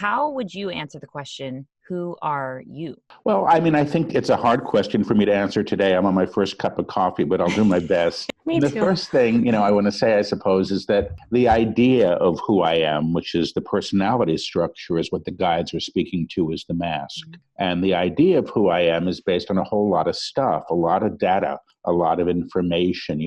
how would you answer the question, who are you? Well, I mean, I think it's a hard question for me to answer today. I'm on my first cup of coffee, but I'll do my best. Me The too. first thing, I want to say, I suppose, is that the idea of who I am, which is the personality structure, is what the guides are speaking to as the mask. And the idea of who I am is based on a whole lot of stuff, a lot of data, a lot of information,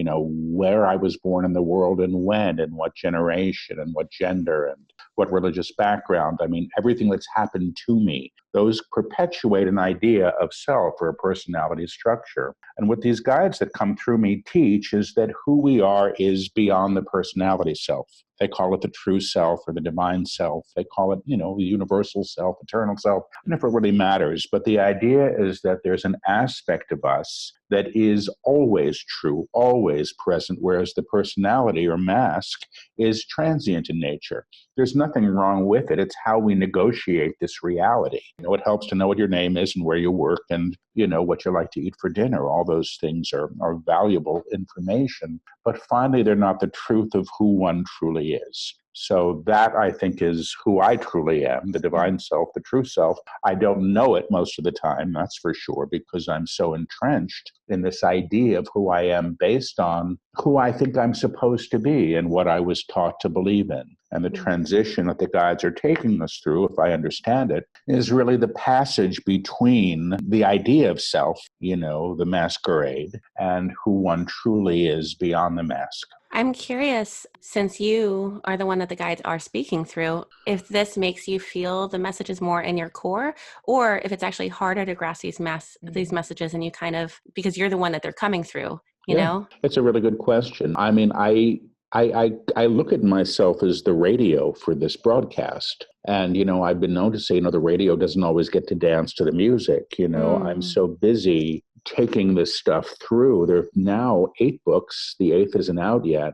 where I was born in the world and when and what generation and what gender and what religious background. I mean, everything that's happened to me, those perpetuate an idea of self or a personality structure. And what these guides that come through me teach is that who we are is beyond the personality self. They call it the true self or the divine self. They call it, the universal self, eternal self. I don't know if it really matters, but the idea is that there's an aspect of us that is always true, always present, whereas the personality or mask is transient in nature. There's nothing wrong with it. It's how we negotiate this reality. It helps to know what your name is and where you work and, what you like to eat for dinner. All those things are valuable information. But finally, they're not the truth of who one truly is. So that, I think, is who I truly am, the divine self, the true self. I don't know it most of the time, that's for sure, because I'm so entrenched in this idea of who I am based on who I think I'm supposed to be and what I was taught to believe in. And the transition that the guides are taking us through, if I understand it, is really the passage between the idea of self, the masquerade, and who one truly is beyond the mask. I'm curious, since you are the one that the guides are speaking through, if this makes you feel the message is more in your core, or if it's actually harder to grasp these messages and you kind of, because you're the one that they're coming through, you know? It's a really good question. I mean, I look at myself as the radio for this broadcast. And, I've been known to say, the radio doesn't always get to dance to the music. I'm so busy taking this stuff through. There are now 8 books. The 8th isn't out yet.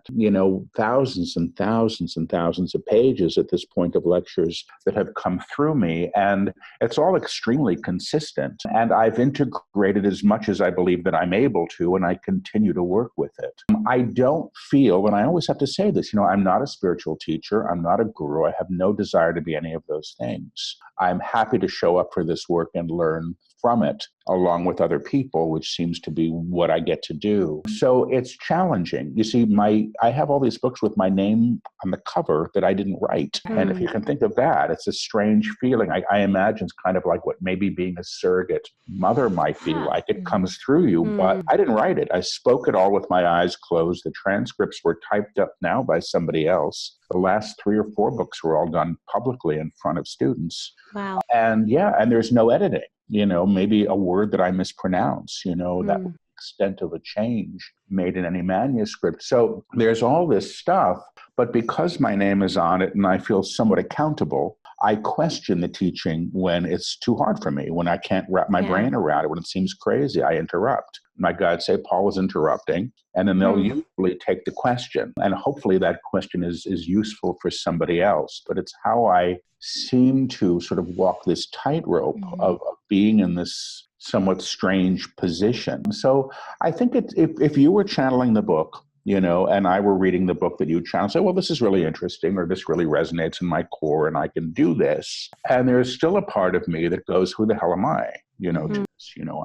Thousands and thousands and thousands of pages at this point of lectures that have come through me. And it's all extremely consistent. And I've integrated as much as I believe that I'm able to, and I continue to work with it. I don't feel, and I always have to say this, I'm not a spiritual teacher. I'm not a guru. I have no desire to be any of those things. I'm happy to show up for this work and learn from it along with other people, which seems to be what I get to do. So it's challenging. You see, I have all these books with my name on the cover that I didn't write. And if you can think of that, it's a strange feeling. I imagine it's kind of like what maybe being a surrogate mother might be like. It comes through you, but I didn't write it. I spoke it all with my eyes closed. The transcripts were typed up now by somebody else. The last 3 or 4 books were all done publicly in front of students. Wow. And and there's no editing. Maybe a word that I mispronounce, that would be the extent of a change made in any manuscript. So there's all this stuff, but because my name is on it and I feel somewhat accountable, I question the teaching when it's too hard for me, when I can't wrap my brain around it, when it seems crazy, I interrupt. My guides say, Paul is interrupting, and then they'll usually take the question. And hopefully that question is useful for somebody else. But it's how I seem to sort of walk this tightrope of being in this somewhat strange position. So I think if you were channeling the book, and I were reading the book that you channeled, say, well, this is really interesting, or this really resonates in my core, and I can do this. And there's still a part of me that goes, who the hell am I?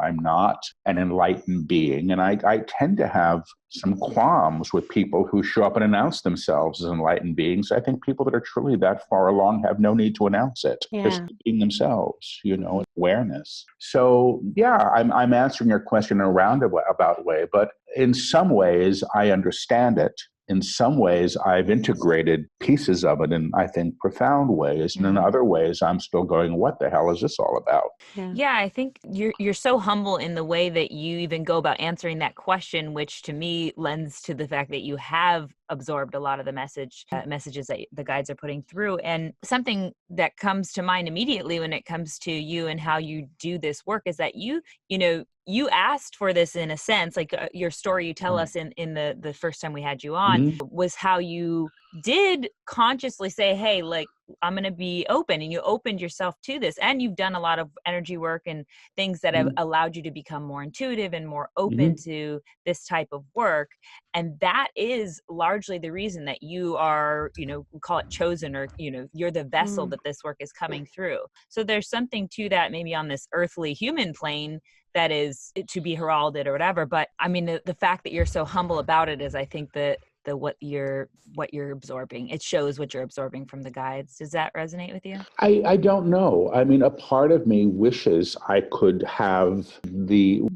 I'm not an enlightened being. And I tend to have some qualms with people who show up and announce themselves as enlightened beings. I think people that are truly that far along have no need to announce it. Just being themselves, awareness. So, I'm answering your question in a roundabout way, but in some ways I understand it. In some ways, I've integrated pieces of it in, I think, profound ways. And in other ways, I'm still going, what the hell is this all about? Yeah, I think you're so humble in the way that you even go about answering that question, which to me lends to the fact that you have absorbed a lot of the messages that the guides are putting through. And something that comes to mind immediately when it comes to you and how you do this work is that you asked for this in a sense, like your story you tell us in the first time we had you on was how you did consciously say, hey, like, I'm going to be open, and you opened yourself to this, and you've done a lot of energy work and things that have allowed you to become more intuitive and more open to this type of work. And that is largely the reason that you are, we call it chosen, or, you're the vessel that this work is coming through. So there's something to that, maybe on this earthly human plane, that is to be heralded or whatever. But I mean, the fact that you're so humble about it is, I think, that what you're absorbing. It shows what you're absorbing from the guides. Does that resonate with you? I don't know. I mean, a part of me wishes I could have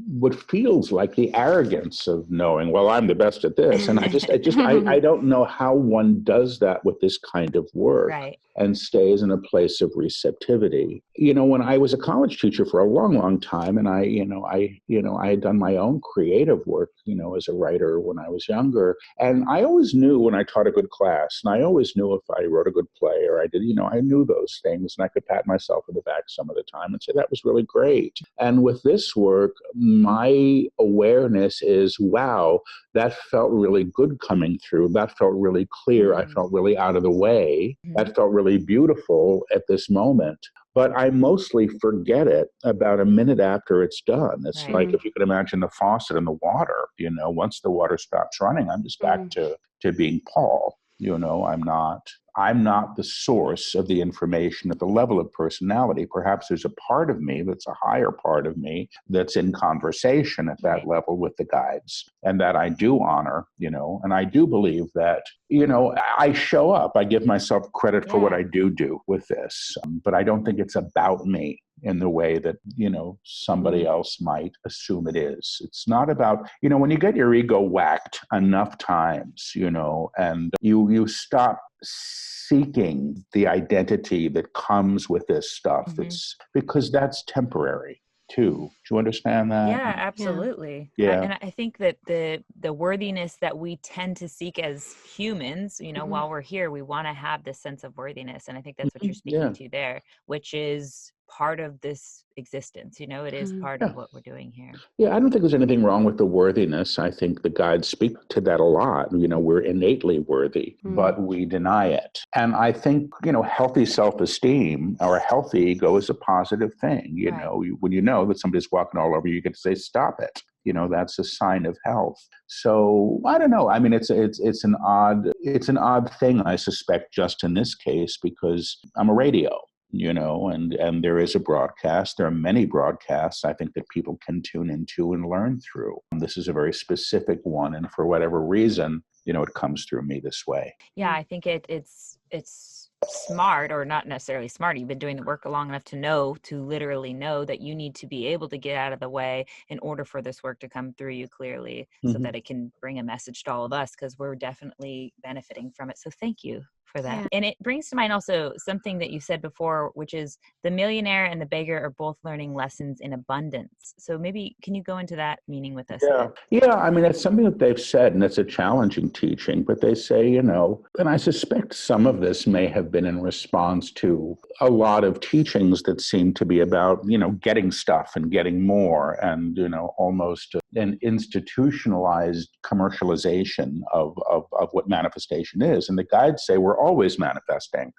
what feels like the arrogance of knowing, well, I'm the best at this. And I don't know how one does that with this kind of work. Right. And stays in a place of receptivity. When I was a college teacher for a long, long time, and I had done my own creative work, as a writer when I was younger. And I always knew when I taught a good class, and I always knew if I wrote a good play or I did, I knew those things, and I could pat myself on the back some of the time and say, that was really great. And with this work, my awareness is, wow, that felt really good coming through. That felt really clear. I felt really out of the way. That felt really beautiful at this moment. But I mostly forget it about a minute after it's done. It's like if you could imagine the faucet in the water, once the water stops running, I'm just back to being Paul. I'm not the source of the information at the level of personality. Perhaps there's a part of me that's a higher part of me that's in conversation at that level with the guides, and that I do honor, and I do believe that, I show up, I give myself credit for what I do with this, but I don't think it's about me in the way that, somebody else might assume it is. It's not about, when you get your ego whacked enough times, and you stop seeking the identity that comes with this stuff. It's because that's temporary too. Do you understand that? Yeah, absolutely. Yeah. And I think that the worthiness that we tend to seek as humans, while we're here, we want to have this sense of worthiness. And I think that's what you're speaking to there, which is part of this existence. It is part of what we're doing here. Yeah, I don't think there's anything wrong with the worthiness. I think the guides speak to that a lot. We're innately worthy, but we deny it. And I think, healthy self-esteem or a healthy ego is a positive thing. When you know that somebody's walking all over you, you get to say, stop it. That's a sign of health. So I don't know. I mean, it's an odd thing, I suspect, just in this case, because I'm a radio. And there is a broadcast. There are many broadcasts I think that people can tune into and learn through. This is a very specific one, and for whatever reason, it comes through me this way. Yeah, I think it's smart, or not necessarily smart. You've been doing the work long enough to literally know that you need to be able to get out of the way in order for this work to come through you clearly, so that it can bring a message to all of us, because we're definitely benefiting from it. So thank you for that. And it brings to mind also something that you said before, which is the millionaire and the beggar are both learning lessons in abundance. So maybe can you go into that meaning with us? Yeah. I mean, it's something that they've said, and it's a challenging teaching, but they say, and I suspect some of this may have been in response to a lot of teachings that seem to be about, getting stuff and getting more, and, almost an institutionalized commercialization of what manifestation is. And the guides say we're always manifesting.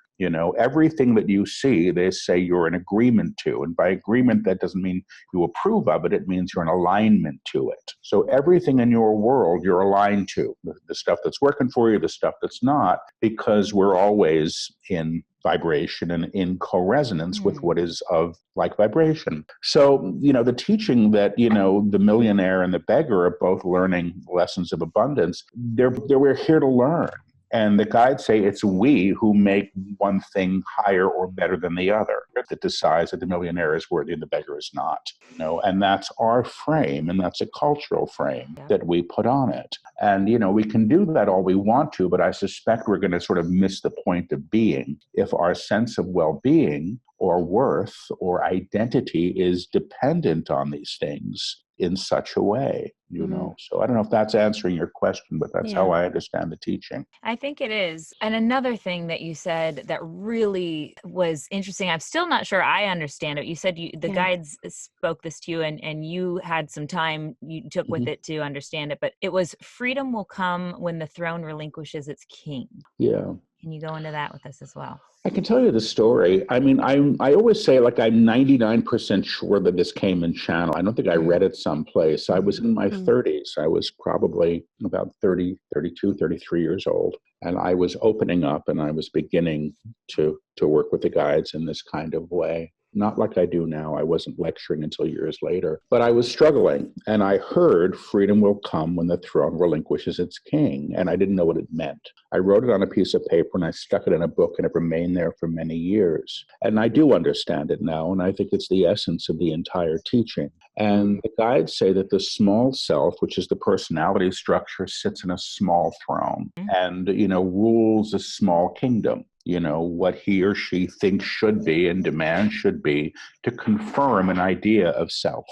Everything that you see, they say you're in agreement to. And by agreement, that doesn't mean you approve of it. It means you're in alignment to it. So everything in your world, you're aligned to. The stuff that's working for you, the stuff that's not, because we're always in vibration and in co-resonance with what is of like vibration. So, the teaching that, the millionaire and the beggar are both learning lessons of abundance, we're here to learn. And the guides say it's we who make one thing higher or better than the other, that decides that the millionaire is worthy and the beggar is not. And that's our frame, and that's a cultural frame that we put on it. And, we can do that all we want to, but I suspect we're going to sort of miss the point of being if our sense of well-being or worth or identity is dependent on these things in such a way, So I don't know if that's answering your question, but that's how I understand the teaching. I think it is. And another thing that you said that really was interesting, I'm still not sure I understand it. You said the guides spoke this to you, and you had some time you took with it to understand it, but it was freedom will come when the throne relinquishes its king. Yeah. Can you go into that with us as well? I can tell you the story. I mean, I always say, like, I'm 99% sure that this came in channel. I don't think I read it someplace. I was in my 30s. I was probably about 30, 32, 33 years old. And I was opening up and I was beginning to work with the guides in this kind of way. Not like I do now. I wasn't lecturing until years later. But I was struggling. And I heard freedom will come when the throne relinquishes its king. And I didn't know what it meant. I wrote it on a piece of paper and I stuck it in a book, and it remained there for many years. And I do understand it now. And I think it's the essence of the entire teaching. And the guides say that the small self, which is the personality structure, sits in a small throne and, rules a small kingdom. What he or she thinks should be and demands should be to confirm an idea of self,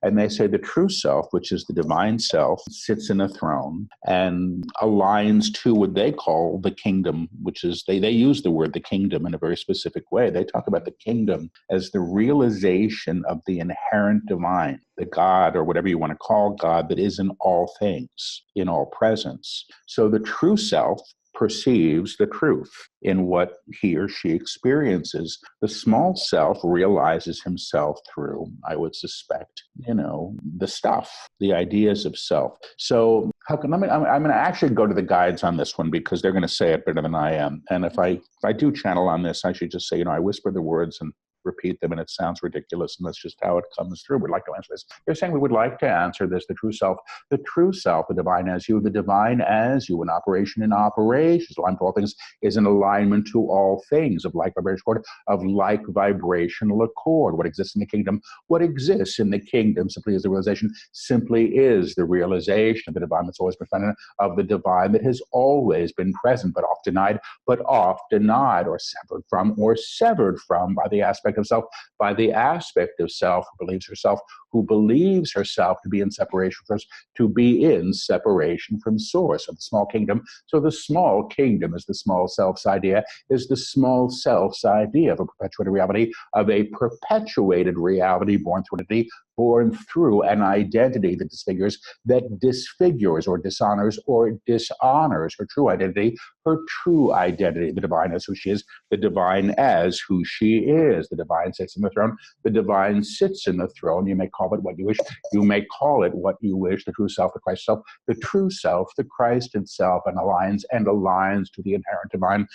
And they say the true self, which is the divine self, sits in a throne and aligns to what they call the kingdom, which is, they use the word the kingdom in a very specific way. They talk about the kingdom as the realization of the inherent divine, the God, or whatever you want to call God, that is in all things, in all presence. So the true self perceives the truth in what he or she experiences. The small self realizes himself through, I would suspect, the stuff, the ideas of self. So I'm going to actually go to the guides on this one because they're going to say it better than I am. And if I do channel on this, I should just say, I whisper the words and repeat them, and it sounds ridiculous, and that's just how it comes through. We'd like to answer this. They're saying we would like to answer this, the true self, the divine as you, an operation in operations, alignment to all things, is an alignment to all things, of like vibrational accord. What exists in the kingdom, simply is the realization, simply is the realization of the divine that's always been present, of the divine that has always been present, but oft denied, or severed from by the aspect of self, who believes herself to be in separation from source of the small kingdom. So the small kingdom is the small self's idea, of a perpetuated reality, born through an identity that disfigures or dishonors her true identity, the divine as who she is, the divine as who she is. The divine sits in the throne. The divine sits in the throne. You may call it what you wish. The true self, the Christ self, the true self, the Christ itself, and aligns to the inherent divine,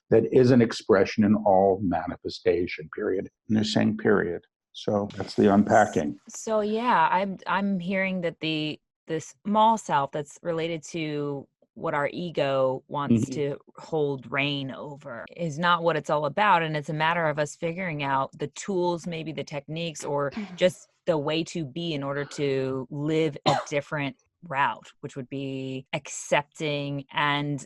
that is an expression, in all manifestation, period. And they're saying period. So that's the unpacking. So yeah, I'm hearing that the small self that's related to what our ego wants to hold reign over is not what it's all about. And it's a matter of us figuring out the tools, maybe the techniques, or just the way to be in order to live a different route, which would be accepting and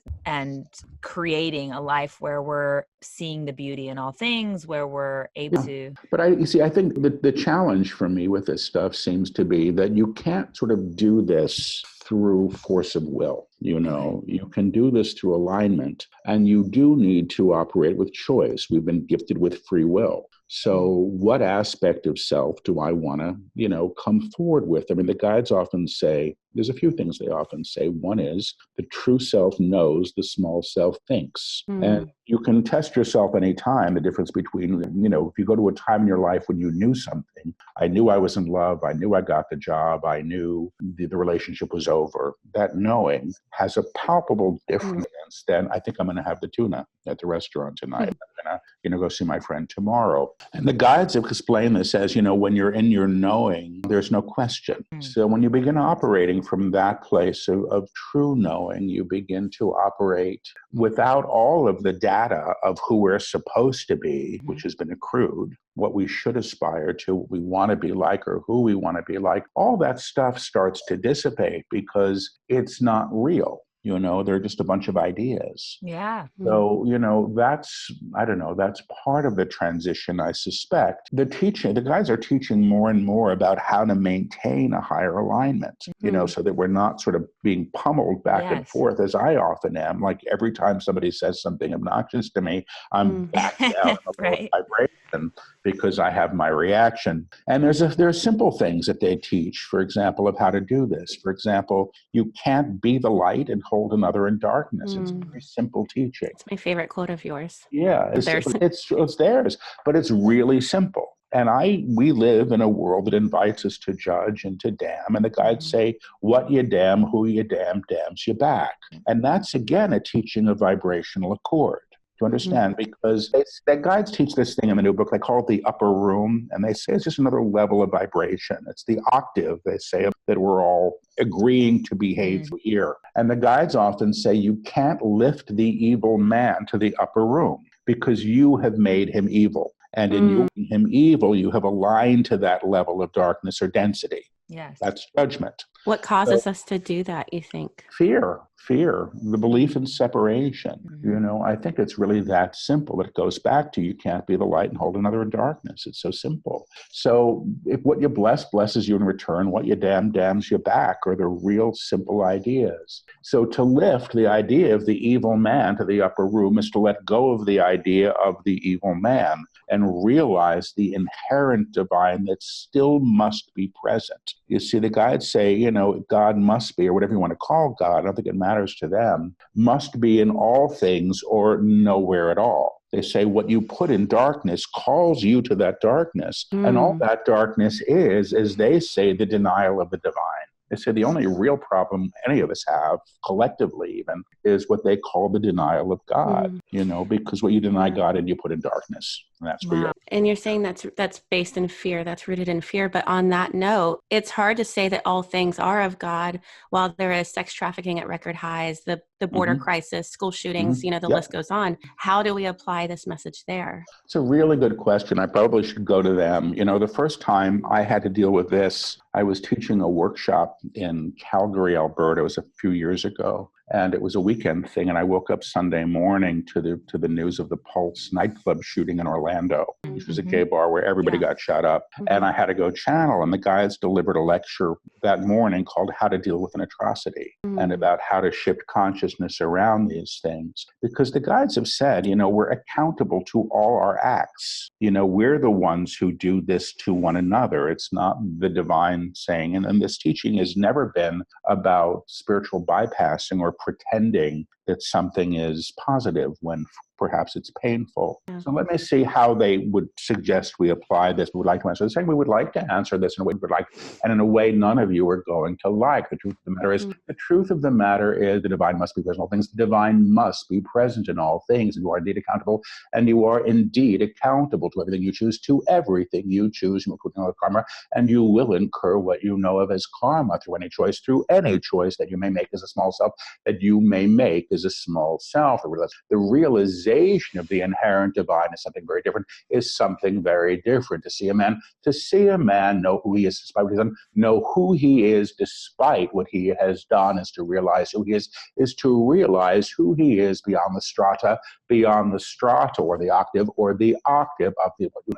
creating a life where we're seeing the beauty in all things, where we're able to. But I think that the challenge for me with this stuff seems to be that you can't sort of do this through force of will. You can do this through alignment, and you do need to operate with choice. We've been gifted with free will. So what aspect of self do I want to, come forward with? I mean, the guides often say, there's a few things they often say. One is the true self knows, the small self thinks. And you can test yourself anytime, the difference between, if you go to a time in your life when you knew something, I knew I was in love, I knew I got the job, I knew the relationship was over. That knowing has a palpable difference than, I think I'm going to have the tuna at the restaurant tonight. I'm going to, go see my friend tomorrow. And the guides have explained this as, when you're in your knowing, there's no question. So when you begin operating from that place of true knowing, you begin to operate without all of the data of who we're supposed to be, which has been accrued, what we should aspire to, what we want to be like, or who we want to be like. All that stuff starts to dissipate because it's not real. They're just a bunch of ideas. Yeah. So, that's part of the transition, I suspect. The guys are teaching more and more about how to maintain a higher alignment, so that we're not sort of being pummeled back and forth, as I often am. Like every time somebody says something obnoxious to me, I'm back down in a low vibration because I have my reaction. And there are simple things that they teach, for example, of how to do this. For example, you can't be the light and hold hold another in darkness. It's a very simple teaching. It's my favorite quote of yours. Yeah, Theirs. it's theirs, but it's really simple. And we live in a world that invites us to judge and to damn. And the guides say, what you damn, who you damn, damns you back. And that's, again, a teaching of vibrational accord. Do you understand? Because the guides teach this thing in the new book. They call it the upper room. And they say it's just another level of vibration. It's the octave, they say, that we're all agreeing to behave here. And the guides often say you can't lift the evil man to the upper room because you have made him evil. And in making him evil, you have aligned to that level of darkness or density. Yes. That's judgment. What causes us to do that, you think? Fear, the belief in separation. I think it's really that simple. It goes back to you can't be the light and hold another in darkness. It's so simple. So if what you bless blesses you in return, what you damn damns you back are the real simple ideas. So to lift the idea of the evil man to the upper room is to let go of the idea of the evil man and realize the inherent divine that still must be present. You see, the guides say, God must be, or whatever you want to call God, I don't think it matters to them, must be in all things or nowhere at all. They say what you put in darkness calls you to that darkness. And all that darkness is, as they say, the denial of the divine. They say the only real problem any of us have, collectively even, is what they call the denial of God, because what you deny God and you put in darkness. And that's where you're. And you're saying that's based in fear, that's rooted in fear. But on that note, it's hard to say that all things are of God while there is sex trafficking at record highs, the border crisis, school shootings, the list goes on. How do we apply this message there? It's a really good question. I probably should go to them. The first time I had to deal with this, I was teaching a workshop in Calgary, Alberta. It was a few years ago. And it was a weekend thing. And I woke up Sunday morning to the news of the Pulse nightclub shooting in Orlando, which was a gay bar where everybody got shot up. And I had to go channel. And the guys delivered a lecture that morning called How to Deal with an Atrocity and about how to shift consciousness around these things. Because the guides have said, we're accountable to all our acts. We're the ones who do this to one another. It's not the divine saying. And this teaching has never been about spiritual bypassing or pretending that something is positive when perhaps it's painful. So let me see how they would suggest we apply this. We would like to answer this. Saying we would like to answer this in a way we would like, and in a way none of you are going to like. The truth of the matter is, the divine must be present in all things. The divine must be present in all things, and you are indeed accountable, and you are indeed accountable to everything you choose, to everything you choose, including all karma, and you will incur what you know of as karma through any choice that you may make as a small self, that you may make as a small self. The realization of the inherent divine is something very different, is something very different. To see a man know who he is despite what he's done, know who he is despite what he has done, is to realize who he is to realize who he is beyond the strata or the octave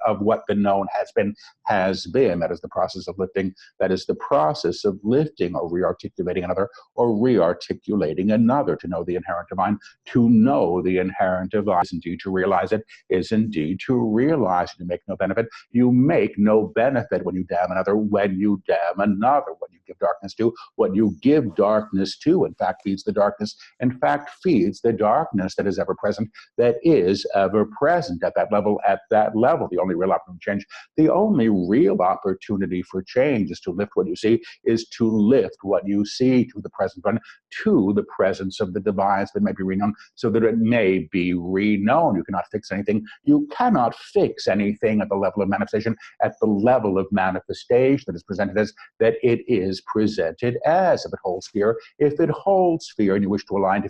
of what the known has been. That is the process of lifting. That is the process of lifting or rearticulating another or rearticulating another, to know the inherent divine. To know the inherent divine is indeed to realize it, is indeed to realize you make no benefit. You make no benefit when you damn another, when you damn another, when you give darkness to, what you give darkness to, in fact, feeds the darkness, in fact, feeds the darkness that is ever present, at that level. The only real opportunity for change, the only real opportunity for change is to lift what you see, is to lift what you see to the present one, to the presence of the divine, that may be renowned, so that it may be renown. You cannot fix anything. You cannot fix anything at the level of manifestation, that is presented as, that it is presented as. If it holds fear, and you wish to align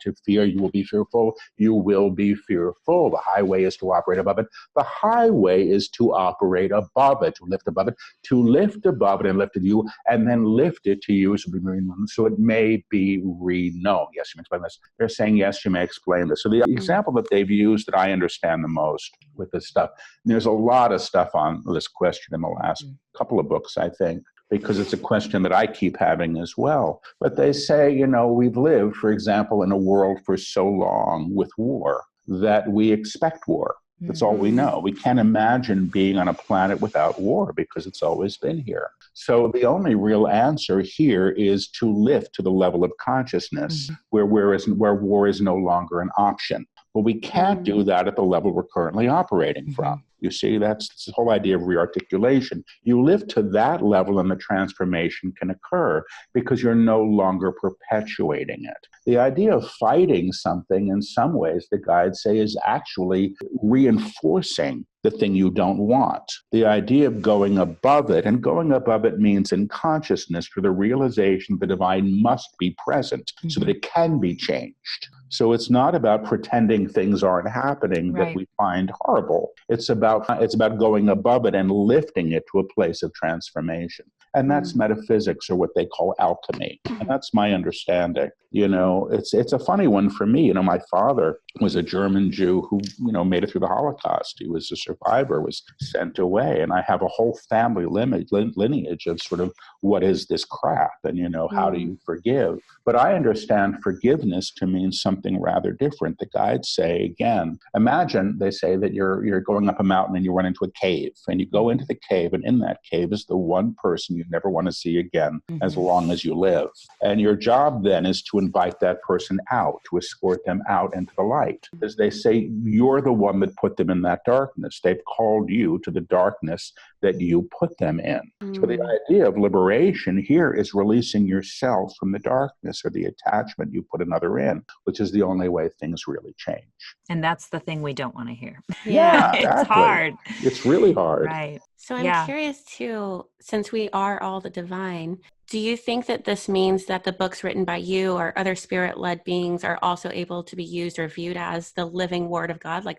to fear, you will be fearful. You will be fearful. The highway is to operate above it. The highway is to operate above it, to lift above it, and lift it to you, and then lift it to you, so it may be renowned. Yes, you may explain this. They're saying, yes, you may explain this. So the example that they've used that I understand the most with this stuff, and there's a lot of stuff on this question in the last couple of books, I think, because it's a question that I keep having as well. But they say, we've lived, for example, in a world for so long with war that we expect war. That's all we know. We can't imagine being on a planet without war because it's always been here. So the only real answer here is to lift to the level of consciousness where war is no longer an option. But we can't do that at the level we're currently operating from. You see, that's the whole idea of rearticulation. You lift to that level and the transformation can occur because you're no longer perpetuating it. The idea of fighting something, in some ways, the guides say, is actually reinforcing the thing you don't want. The idea of going above it, and going above it means in consciousness for the realization the divine must be present so that it can be changed. So it's not about pretending things aren't happening that we find horrible. It's about going above it and lifting it to a place of transformation. And that's metaphysics, or what they call alchemy. And that's my understanding. You know, it's a funny one for me. You know, my father was a German Jew who, you know, made it through the Holocaust. He was a survivor, was sent away. And I have a whole family lineage of sort of what is this crap? And, you know, how do you forgive? But I understand forgiveness to mean something rather different. The guides say, again, imagine they say that you're going up a mountain and you run into a cave, and you go into the cave, and in that cave is the one person you never want to see again as long as you live. And your job then is to invite that person out, to escort them out into the light. As they say, you're the one that put them in that darkness. They've called you to the darkness that you put them in. So the idea of liberation here is releasing yourself from the darkness or the attachment you put another in, which is the only way things really change. And that's the thing we don't want to hear. Yeah, It's exactly. hard. It's really hard. Right. So I'm curious too, since we are all the divine, do you think that this means that the books written by you or other spirit-led beings are also able to be used or viewed as the living word of God, like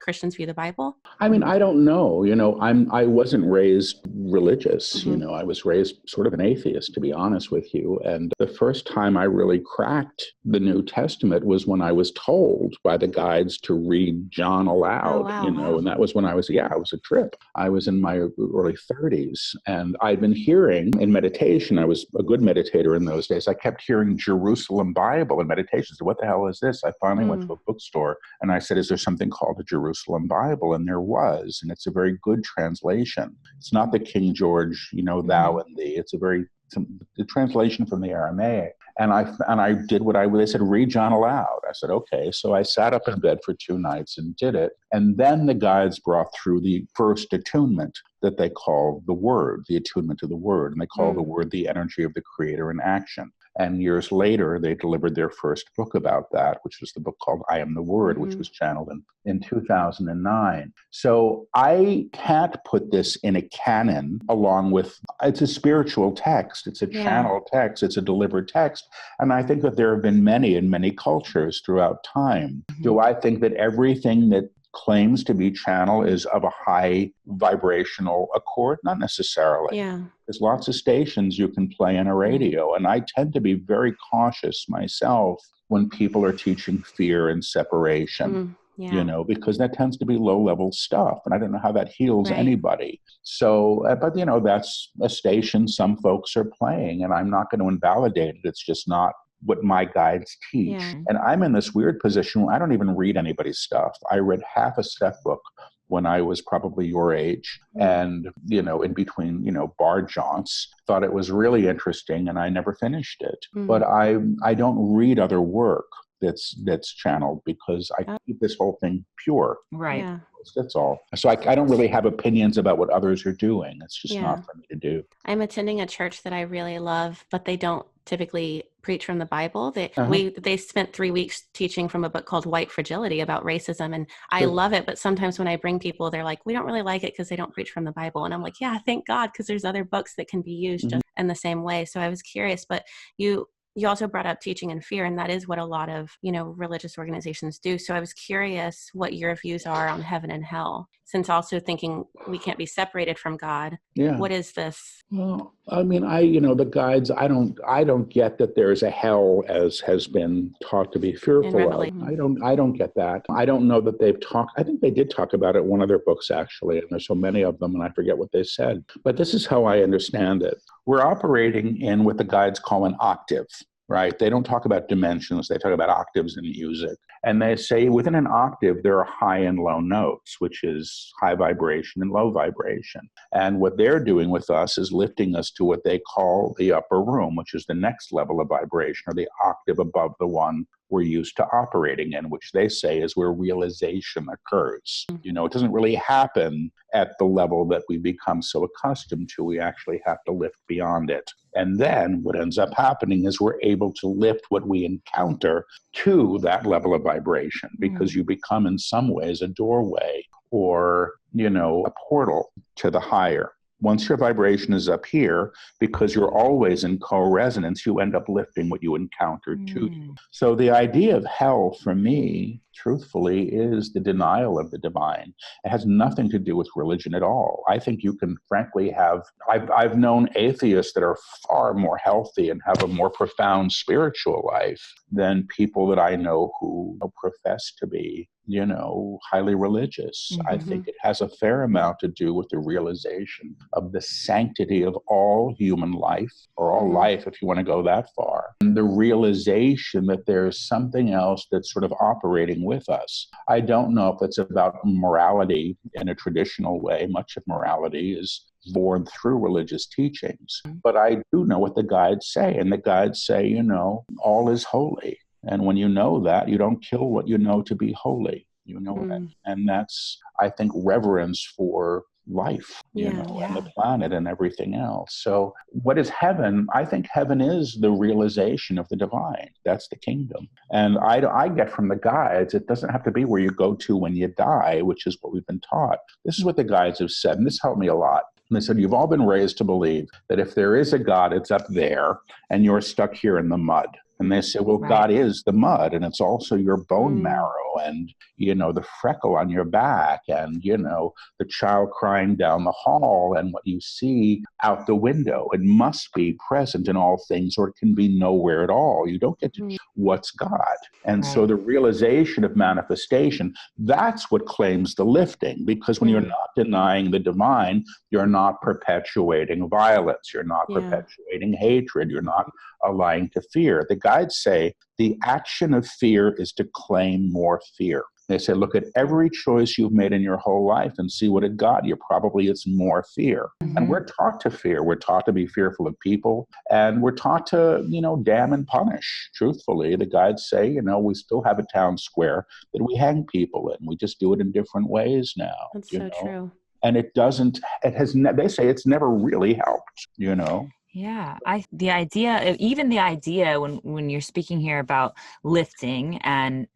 Christians view the Bible? I mean, I don't know. You know, I wasn't raised religious. You know, I was raised sort of an atheist, to be honest with you. And the first time I really cracked the New Testament was when I was told by the guides to read John aloud, and that was when it was a trip. I was in my early 30s, and I'd been hearing in meditation, I was a good meditator in those days, I kept hearing Jerusalem Bible in meditation. So what the hell is this? I finally went to a bookstore and I said, is there something called the Jerusalem Bible? And there was, and it's a very good translation. It's not the King George, thou and thee. It's the translation from the Aramaic. And I did they said, read John aloud. I said, okay. So I sat up in bed for 2 nights and did it. And then the guides brought through the first attunement that they call the word, the attunement to the word. And they call the word the energy of the creator in action. And years later, they delivered their first book about that, which was the book called I Am the Word, which was channeled in 2009. So I can't put this in a canon along with, it's a spiritual text, it's a channeled text, it's a delivered text. And I think that there have been many in many cultures throughout time. Do I think that everything that claims to be channel is of a high vibrational accord? Not necessarily. There's lots of stations you can play on a radio, and I tend to be very cautious myself when people are teaching fear and separation, because that tends to be low-level stuff, and I don't know how that heals anybody. So, but that's a station some folks are playing, and I'm not going to invalidate it. It's just not what my guides teach. And I'm in this weird position where I don't even read anybody's stuff. I read half a step book when I was probably your age, and, in between, bar jaunts, thought it was really interesting, and I never finished it. But I don't read other work that's channeled because I keep this whole thing pure. Right. That's all. So I don't really have opinions about what others are doing. It's just not for me to do. I'm attending a church that I really love, but they don't typically preach from the Bible. They spent 3 weeks teaching from a book called White Fragility about racism. And I love it. But sometimes when I bring people, they're like, we don't really like it because they don't preach from the Bible. And I'm like, yeah, thank God, because there's other books that can be used just in the same way. So I was curious, but you also brought up teaching in fear, and that is what a lot of, religious organizations do. So I was curious what your views are on heaven and hell, since also thinking we can't be separated from God. What is this? Well, I mean, the guides, I don't get that there's a hell as has been taught to be fearful of. I don't get that. I don't know that they've talked, I think they did talk about it in one of their books, actually, and there's so many of them, and I forget what they said. But this is how I understand it. We're operating in what the guides call an octave. right? They don't talk about dimensions. They talk about octaves in music. And they say within an octave, there are high and low notes, which is high vibration and low vibration. And what they're doing with us is lifting us to what they call the upper room, which is the next level of vibration, or the octave above the one we're used to operating in, which they say is where realization occurs. You know, it doesn't really happen at the level that we become so accustomed to. We actually have to lift beyond it. And then what ends up happening is we're able to lift what we encounter to that level of vibration, because you become in some ways a doorway or, you know, a portal to the higher. Once your vibration is up here, because you're always in co-resonance, you end up lifting what you encountered to you. So the idea of hell, for me, truthfully, is the denial of the divine. It has nothing to do with religion at all. I think you can frankly have, I've known atheists that are far more healthy and have a more profound spiritual life than people that I know who profess to be, you know, highly religious. I think it has a fair amount to do with the realization of the sanctity of all human life, or all life, if you want to go that far. And the realization that there's something else that's sort of operating with us. I don't know if it's about morality in a traditional way. Much of morality is born through religious teachings. But I do know what the guides say. And the guides say, you know, all is holy. And when you know that, you don't kill what you know to be holy. You know that. And that's, I think, reverence for life, you know, and the planet and everything else. So what is heaven? I think heaven is the realization of the divine. That's the kingdom. And I get from the guides, it doesn't have to be where you go to when you die, which is what we've been taught. This is what the guides have said, and this helped me a lot. And they said, you've all been raised to believe that if there is a God, it's up there, and you're stuck here in the mud. And they say, well, God is the mud, and it's also your bone marrow, and, you know, the freckle on your back, and, you know, the child crying down the hall, and what you see out the window. It must be present in all things, or it can be nowhere at all. You don't get to what's God. And so the realization of manifestation, that's what claims the lifting, because when you're not denying the divine, you're not perpetuating violence, you're not perpetuating hatred, you're not allying to fear. The guides say the action of fear is to claim more fear. They say, look at every choice you've made in your whole life and see what it got you. Probably it's more fear. And we're taught to fear. We're taught to be fearful of people. And we're taught to, you know, damn and punish. Truthfully, the guides say, you know, we still have a town square that we hang people in. We just do it in different ways now. That's so true. And it doesn't, they say it's never really helped, you know? Yeah, the idea, even the idea when you're speaking here about lifting and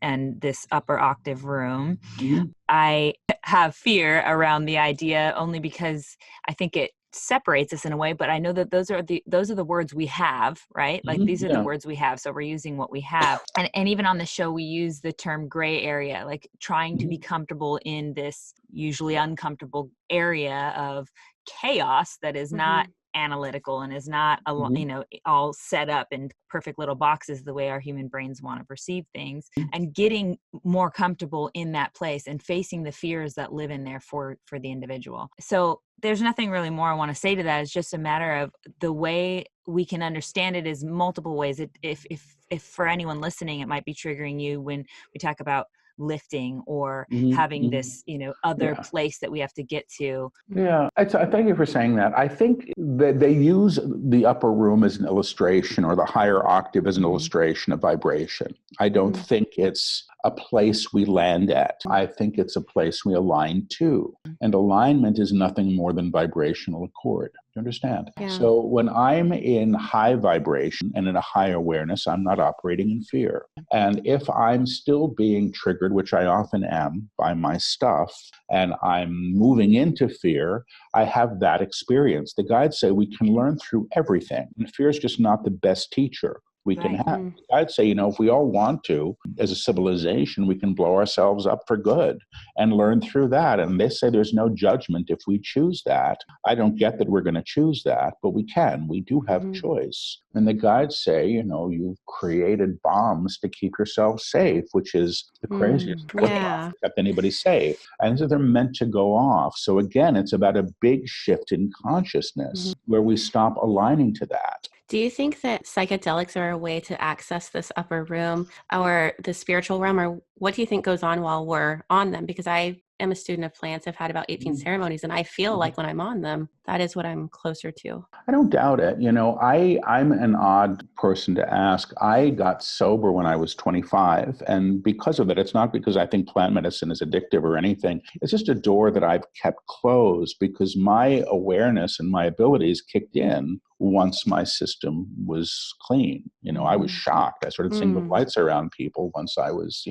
this upper octave room, I have fear around the idea only because I think it separates us in a way, but I know that those are the words we have, right? Like these are the words we have. So we're using what we have. And even on the show, we use the term gray area, like trying to be comfortable in this usually uncomfortable area of chaos that is not analytical and is not you know, all set up in perfect little boxes the way our human brains want to perceive things, and getting more comfortable in that place and facing the fears that live in there for the individual. So there's nothing really more I want to say to that. It's just a matter of the way we can understand it is multiple ways. If for anyone listening, it might be triggering you when we talk about lifting or having this, you know, other place that we have to get to. Yeah, I thank you for saying that. I think that they use the upper room as an illustration, or the higher octave as an illustration of vibration. I don't think it's a place we land at. I think it's a place we align to. And alignment is nothing more than vibrational accord. Do you understand? Yeah. So when I'm in high vibration and in a high awareness, I'm not operating in fear. And if I'm still being triggered, which I often am by my stuff, and I'm moving into fear, I have that experience. The guides say we can learn through everything. And fear is just not the best teacher we can have. I'd say, you know, if we all want to, as a civilization, we can blow ourselves up for good and learn through that. And they say there's no judgment if we choose that. I don't get that we're going to choose that, but we can. We do have choice. And the guides say, you know, you've created bombs to keep yourself safe, which is the craziest thing to keep anybody safe. And so they're meant to go off. So again, it's about a big shift in consciousness where we stop aligning to that. Do you think that psychedelics are a way to access this upper room or the spiritual realm, or what do you think goes on while we're on them? Because I am a student of plants. I've had about 18 ceremonies, and I feel like when I'm on them, that is what I'm closer to. I don't doubt it. I'm an odd person to ask. I got sober when I was 25. And because of it, it's not because I think plant medicine is addictive or anything. It's just a door that I've kept closed because my awareness and my abilities kicked in once my system was clean. I was shocked. I started seeing the lights around people once I was,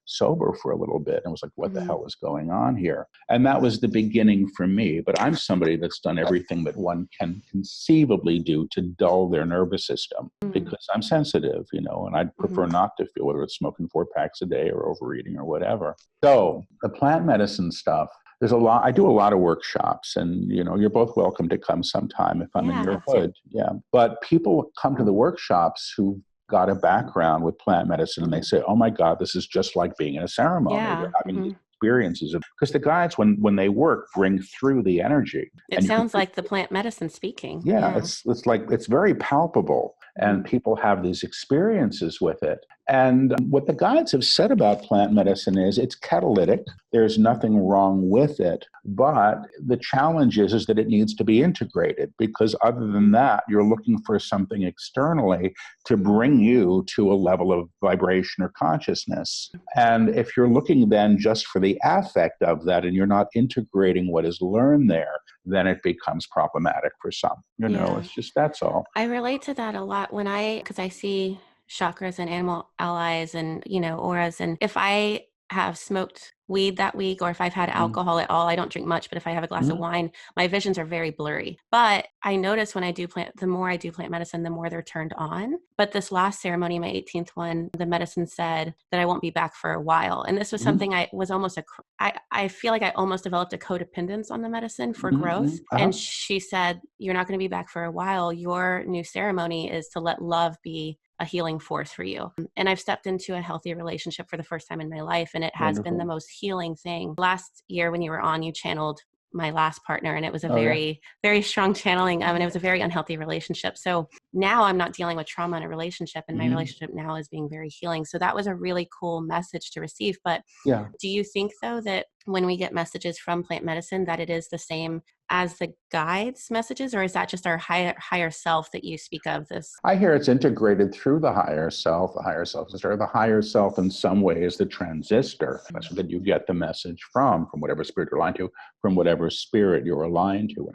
sober for a little bit and was like, what the hell is going on here? And that was the beginning for me. But I'm somebody that's done everything that one can conceivably do to dull their nervous system because I'm sensitive, and I'd prefer not to feel, whether it's smoking 4 packs a day or overeating or whatever. So the plant medicine stuff, there's a lot. I do a lot of workshops, and you're both welcome to come sometime if I'm in your hood. Yeah, but people come to the workshops who got a background with plant medicine, and they say, "Oh my God, this is just like being in a ceremony." They're having these experiences because the guides, when they work, bring through the energy. It sounds like the plant medicine speaking. Yeah, it's like it's very palpable, and people have these experiences with it. And what the guides have said about plant medicine is it's catalytic. There's nothing wrong with it. But the challenge is that it needs to be integrated, because other than that, you're looking for something externally to bring you to a level of vibration or consciousness. And if you're looking then just for the affect of that and you're not integrating what is learned there, then it becomes problematic for some. It's just, that's all. I relate to that a lot because I see chakras and animal allies and, auras. And if I have smoked weed that week, or if I've had alcohol at all, I don't drink much, but if I have a glass of wine, my visions are very blurry. But I notice when I do the more I do plant medicine, the more they're turned on. But this last ceremony, my 18th one, the medicine said that I won't be back for a while. And this was something I was almost I feel like I almost developed a codependence on the medicine for growth. And she said, you're not going to be back for a while. Your new ceremony is to let love be a healing force for you. And I've stepped into a healthy relationship for the first time in my life, and it has been the most healing thing. Last year when you were on, you channeled my last partner, and it was a very, very strong channeling. And it was a very unhealthy relationship. So now I'm not dealing with trauma in a relationship, and my relationship now is being very healing. So that was a really cool message to receive. But do you think though that when we get messages from plant medicine that it is the same as the guides' messages, or is that just our higher self that you speak of this? I hear it's integrated through the higher self. The higher self is there. The higher self in some way is the transistor. That's that you get the message from whatever spirit you're aligned to, from whatever spirit you're aligned to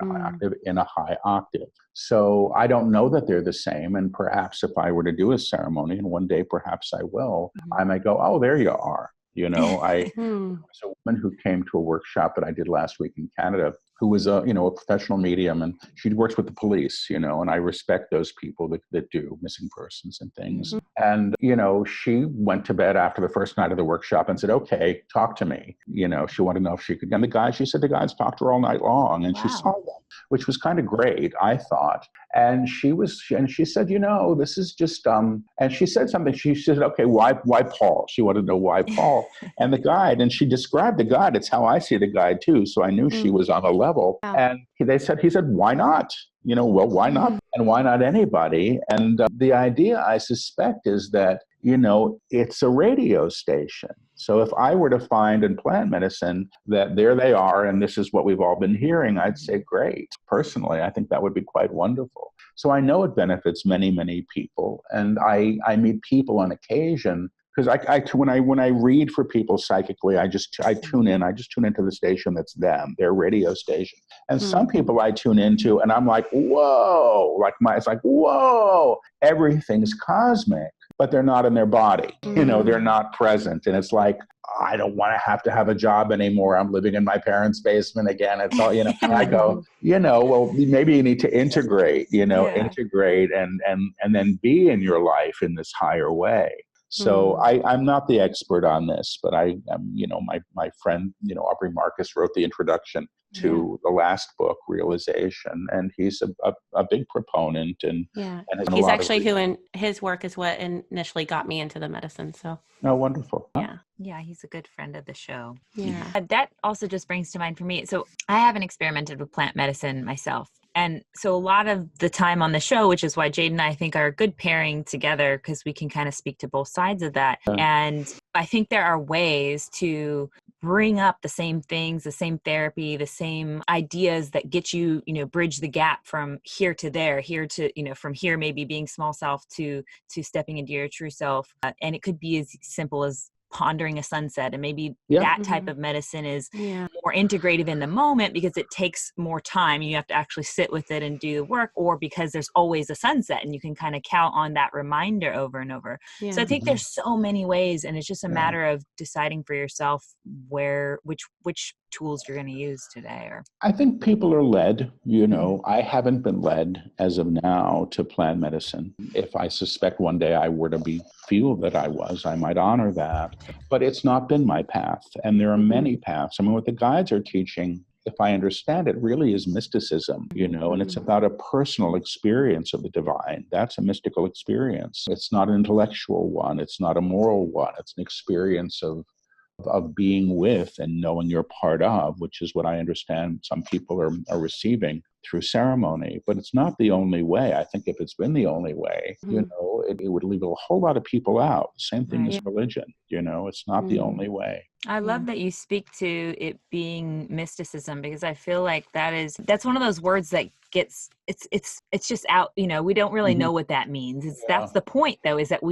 in a high octave. So I don't know that they're the same. And perhaps if I were to do a ceremony, and one day perhaps I will, I might go, oh, there you are. I was a woman who came to a workshop that I did last week in Canada, who was a professional medium, and she works with the police, and I respect those people that do missing persons and things. And, she went to bed after the first night of the workshop and said, okay, talk to me. She wanted to know if she could. And she said the guys talked to her all night long, and she saw them, which was kind of great, I thought. And she said, this is just, and she said something. She said, okay, why Paul? She wanted to know why Paul. And the guide, and she described the guide. It's how I see the guide too. So I knew she was on a level. And he said, why not? Why not? And why not anybody? And the idea, I suspect, is that, it's a radio station. So if I were to find in plant medicine that there they are, and this is what we've all been hearing, I'd say, great. Personally, I think that would be quite wonderful. So I know it benefits many, many people. And I meet people on occasion, because when I read for people psychically, I tune into the station that's them, their radio station. And some people I tune into, and I'm like, whoa, it's like, whoa, everything's cosmic, but they're not in their body. They're not present. And it's like, I don't want to have a job anymore. I'm living in my parents' basement again. It's all, I go, well, maybe you need to integrate and then be in your life in this higher way. So I'm not the expert on this, but I am, my friend, Aubrey Marcus wrote the introduction to the last book, Realization, and he's a big proponent. And he's actually who in his work is what initially got me into the medicine. So wonderful. Yeah, he's a good friend of the show. Yeah. That also just brings to mind for me. So I haven't experimented with plant medicine myself. And so a lot of the time on the show, which is why Jade and I think are a good pairing together, because we can kind of speak to both sides of that. And I think there are ways to bring up the same things, the same therapy, the same ideas that get you, bridge the gap from here to there, here to, from here, maybe being small self to stepping into your true self. And it could be as simple as pondering a sunset, and maybe that type of medicine is more integrative in the moment because it takes more time. You have to actually sit with it and do the work, or because there's always a sunset and you can kind of count on that reminder over and over. So I think there's so many ways, and it's just a matter of deciding for yourself which tools you're going to use today. Or I think people are led, I haven't been led as of now to plant medicine. If I suspect one day I were to feel that I might honor that, but it's not been my path. And there are many paths. I mean, what the guides are teaching, if I understand it, really is mysticism, and it's about a personal experience of the divine. That's a mystical experience. It's not an intellectual one. It's not a moral one. It's an experience of being with and knowing you're part of, which is what I understand some people are receiving through ceremony. But it's not the only way. I think if it's been the only way, it would leave a whole lot of people out. Same thing as religion, it's not the only way. I love that you speak to it being mysticism, because I feel like that's one of those words that gets, it's just out, we don't really know what that means. That's the point though, is that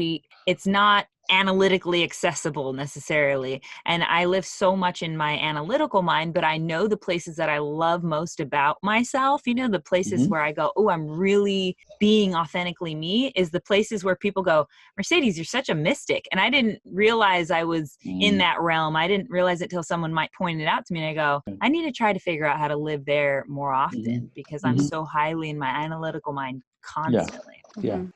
it's not analytically accessible necessarily. And I live so much in my analytical mind, but I know the places that I love most about myself, the places where I go, oh, I'm really being authentically me, is the places where people go, Mercedes, you're such a mystic. And I didn't realize I was in that realm. I didn't realize it till someone might point it out to me. And I go, I need to try to figure out how to live there more often, because I'm so highly in my analytical mind constantly.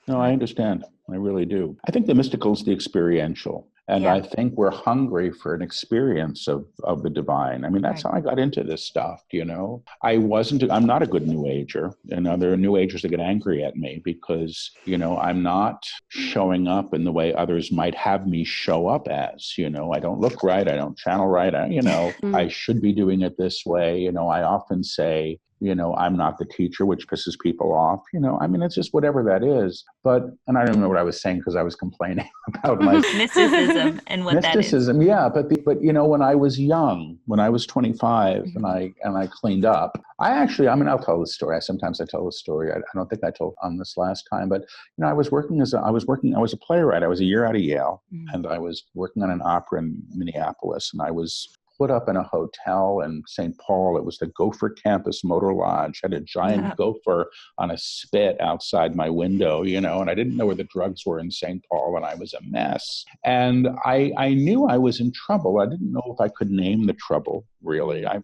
No, I understand. I really do. I think the mystical is the experiential. And I think we're hungry for an experience of the divine. I mean, that's how I got into this stuff, I'm not a good New Ager. There are New Agers that get angry at me because, I'm not showing up in the way others might have me show up as, I don't look right. I don't channel right. I should be doing it this way. I often say, I'm not the teacher, which pisses people off. It's just whatever that is. And I don't know what I was saying because I was complaining about my mysticism and what mysticism. that is. Yeah, but when I was young, when I was 25, and I cleaned up, I'll tell this story. Sometimes I tell this story. I don't think I told on this last time, but I was a playwright. I was a year out of Yale, and I was working on an opera in Minneapolis, and I was put up in a hotel in St. Paul. It was the Gopher Campus Motor Lodge. Had a giant gopher on a spit outside my window, and I didn't know where the drugs were in St. Paul, and I was a mess. And I knew I was in trouble. I didn't know if I could name the trouble, really. I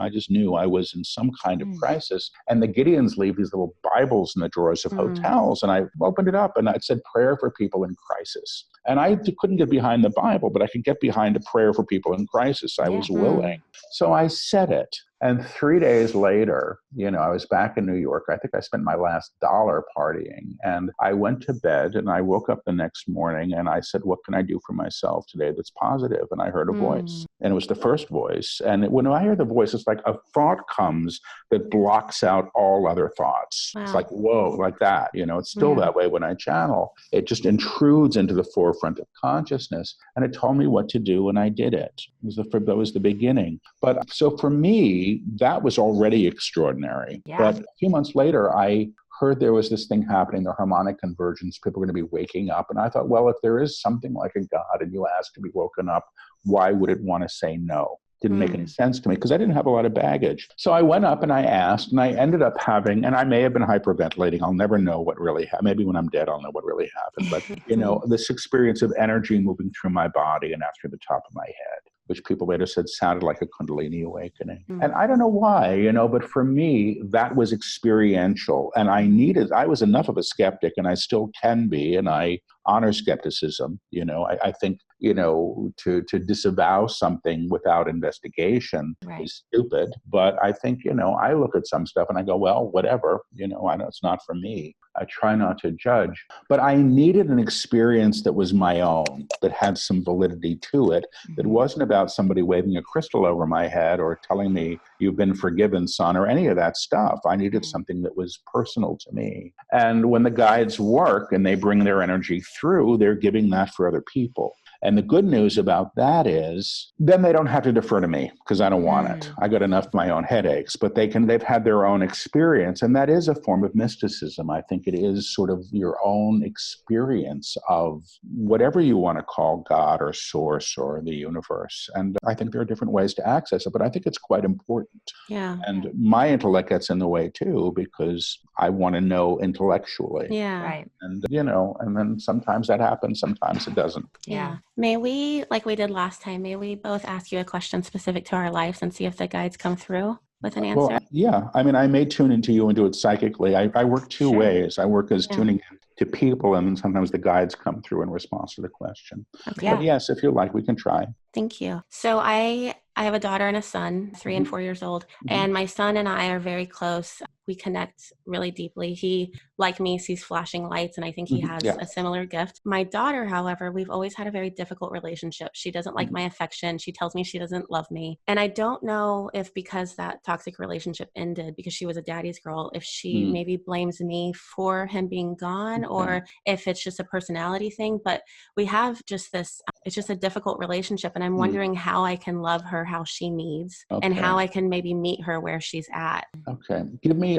just knew I was in some kind of crisis. And the Gideons leave these little Bibles in the drawers of hotels, and I opened it up, and it said prayer for people in crisis. And I couldn't get behind the Bible, but I could get behind a prayer for people in crisis. I was willing. So I said it. And 3 days later, I was back in New York. I think I spent my last dollar partying. And I went to bed, and I woke up the next morning, and I said, what can I do for myself today that's positive? And I heard a voice. And it was the first voice. And when I hear the voice, it's like a thought comes that blocks out all other thoughts. Wow. It's like, whoa, like that. It's still that way when I channel. It just intrudes into the forefront of consciousness. And it told me what to do, and I did it. That was the beginning. But so for me, that was already extraordinary. Yeah. But a few months later, I heard there was this thing happening, the harmonic convergence. People were going to be waking up. And I thought, well, if there is something like a God and you ask to be woken up, why would it want to say no? Didn't make any sense to me because I didn't have a lot of baggage. So I went up and I asked, and I ended up having, and I may have been hyperventilating. I'll never know what really happened. Maybe when I'm dead, I'll know what really happened. But, this experience of energy moving through my body and after the top of my head, which people later said sounded like a Kundalini awakening. And I don't know why, but for me, that was experiential. And I was enough of a skeptic, and I still can be, and I honor skepticism. I think, to disavow something without investigation is stupid. But I think, I look at some stuff and I go, well, whatever, I know it's not for me. I try not to judge. But I needed an experience that was my own, that had some validity to it, that wasn't about somebody waving a crystal over my head or telling me, you've been forgiven, son, or any of that stuff. I needed something that was personal to me. And when the guides work and they bring their energy through, they're giving that for other people. And the good news about that is then they don't have to defer to me because I don't want it. I got enough of my own headaches, but they've had their own experience. And that is a form of mysticism. I think it is sort of your own experience of whatever you want to call God or source or the universe. And I think there are different ways to access it, but I think it's quite important. Yeah. And my intellect gets in the way too, because I want to know intellectually. Yeah. Right. And, and then sometimes that happens, sometimes it doesn't. Yeah. May we, like we did last time, may we both ask you a question specific to our lives and see if the guides come through with an answer? Well, yeah. I mean, I may tune into you and do it psychically. I work two ways. I work as tuning in to people, and then sometimes the guides come through in response to the question. Okay. But yes, if you like, we can try. Thank you. So I have a daughter and a son, 3 and 4 years old, and my son and I are very close. We connect really deeply. He, like me, sees flashing lights, and I think he has a similar gift. My daughter, however, we've always had a very difficult relationship. She doesn't like my affection. She tells me she doesn't love me. And I don't know if because that toxic relationship ended, because she was a daddy's girl, if she maybe blames me for him being gone, or if it's just a personality thing. But we have just this, it's just a difficult relationship. And I'm wondering how I can love her how she needs and how I can maybe meet her where she's at. Okay.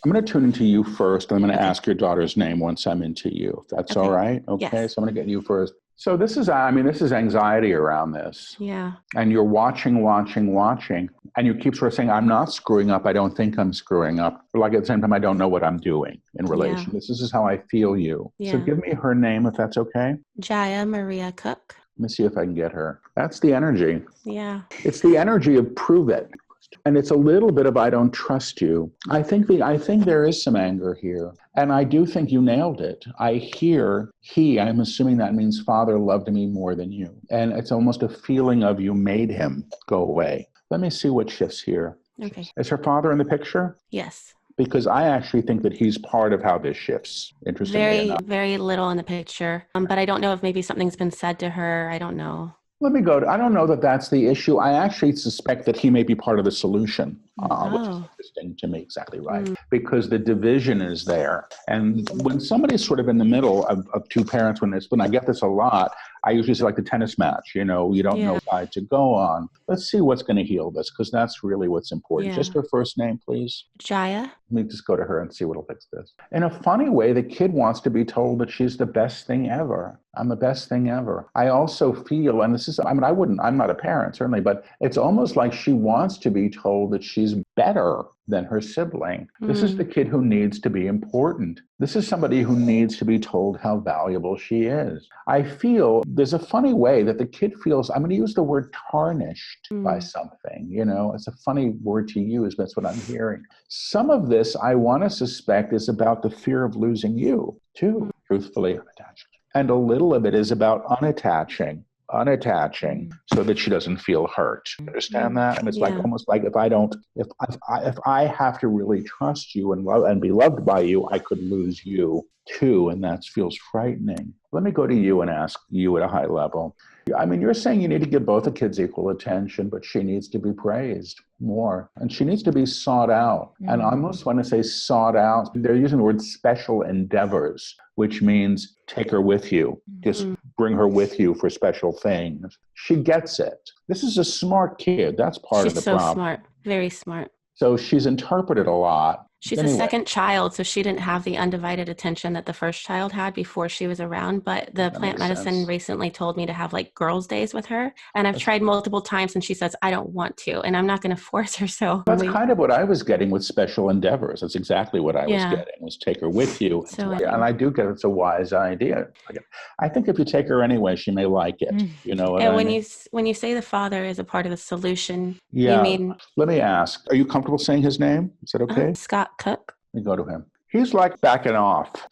I'm going to tune into you first. I'm going to ask your daughter's name once I'm into you. If that's all right. Okay. Yes. So I'm going to get you first. So this is anxiety around this. Yeah. And you're watching. And you keep sort of saying, I'm not screwing up. I don't think I'm screwing up. But like at the same time, I don't know what I'm doing in relation. This is how I feel you. Yeah. So give me her name if that's okay. Jaya Maria Cook. Let me see if I can get her. That's the energy. Yeah. It's the energy of prove it. And it's a little bit of I don't trust you. I think there is some anger here. And I do think you nailed it. I hear I'm assuming that means father loved me more than you. And it's almost a feeling of you made him go away. Let me see what shifts here. Okay. Is her father in the picture? Yes. Because I actually think that he's part of how this shifts, interestingly enough. Very little in the picture. But I don't know if maybe something's been said to her. I don't know. Let me go. I don't know that that's the issue. I actually suspect that he may be part of the solution, which is interesting to me. Exactly right. Because the division is there. And when somebody's sort of in the middle of two parents, when I get this a lot, I usually say like the tennis match, you don't know what side to go on. Let's see what's going to heal this, because that's really what's important. Yeah. Just her first name, please. Jaya. Let me just go to her and see what'll fix this. In a funny way, the kid wants to be told that she's the best thing ever. I'm the best thing ever. I also feel, and I'm not a parent, certainly, but it's almost like she wants to be told that she's better than her sibling. This is the kid who needs to be important. This is somebody who needs to be told how valuable she is. I feel there's a funny way that the kid feels, I'm going to use the word tarnished by something, it's a funny word to use, but that's what I'm hearing. Some of this I want to suspect is about the fear of losing you too, truthfully. And a little of it is about unattaching so that she doesn't feel hurt. Understand that? And it's like almost like if I have to really trust you and love and be loved by you, I could lose you too, and that feels frightening. Let me go to you and ask you at a high level. I mean, you're saying you need to give both the kids equal attention, but she needs to be praised more. And she needs to be sought out. And I almost want to say sought out. They're using the word special endeavors, which means take her with you. Just bring her with you for special things. She gets it. This is a smart kid. That's part of the problem. She's so smart. Very smart. So she's interpreted a lot. She's a second child, so she didn't have the undivided attention that the first child had before she was around. But the plant medicine recently told me to have like girls' days with her. And I've tried multiple times and she says, I don't want to. And I'm not going to force her. So that's kind of what I was getting with special endeavors. That's exactly what I was getting, was take her with you. And I do get it's a wise idea. I think if you take her anyway, she may like it. You know what I mean? When you say the father is a part of the solution, you mean... Let me ask, are you comfortable saying his name? Is that okay? Scott Cook. Let me go to him. He's like backing off.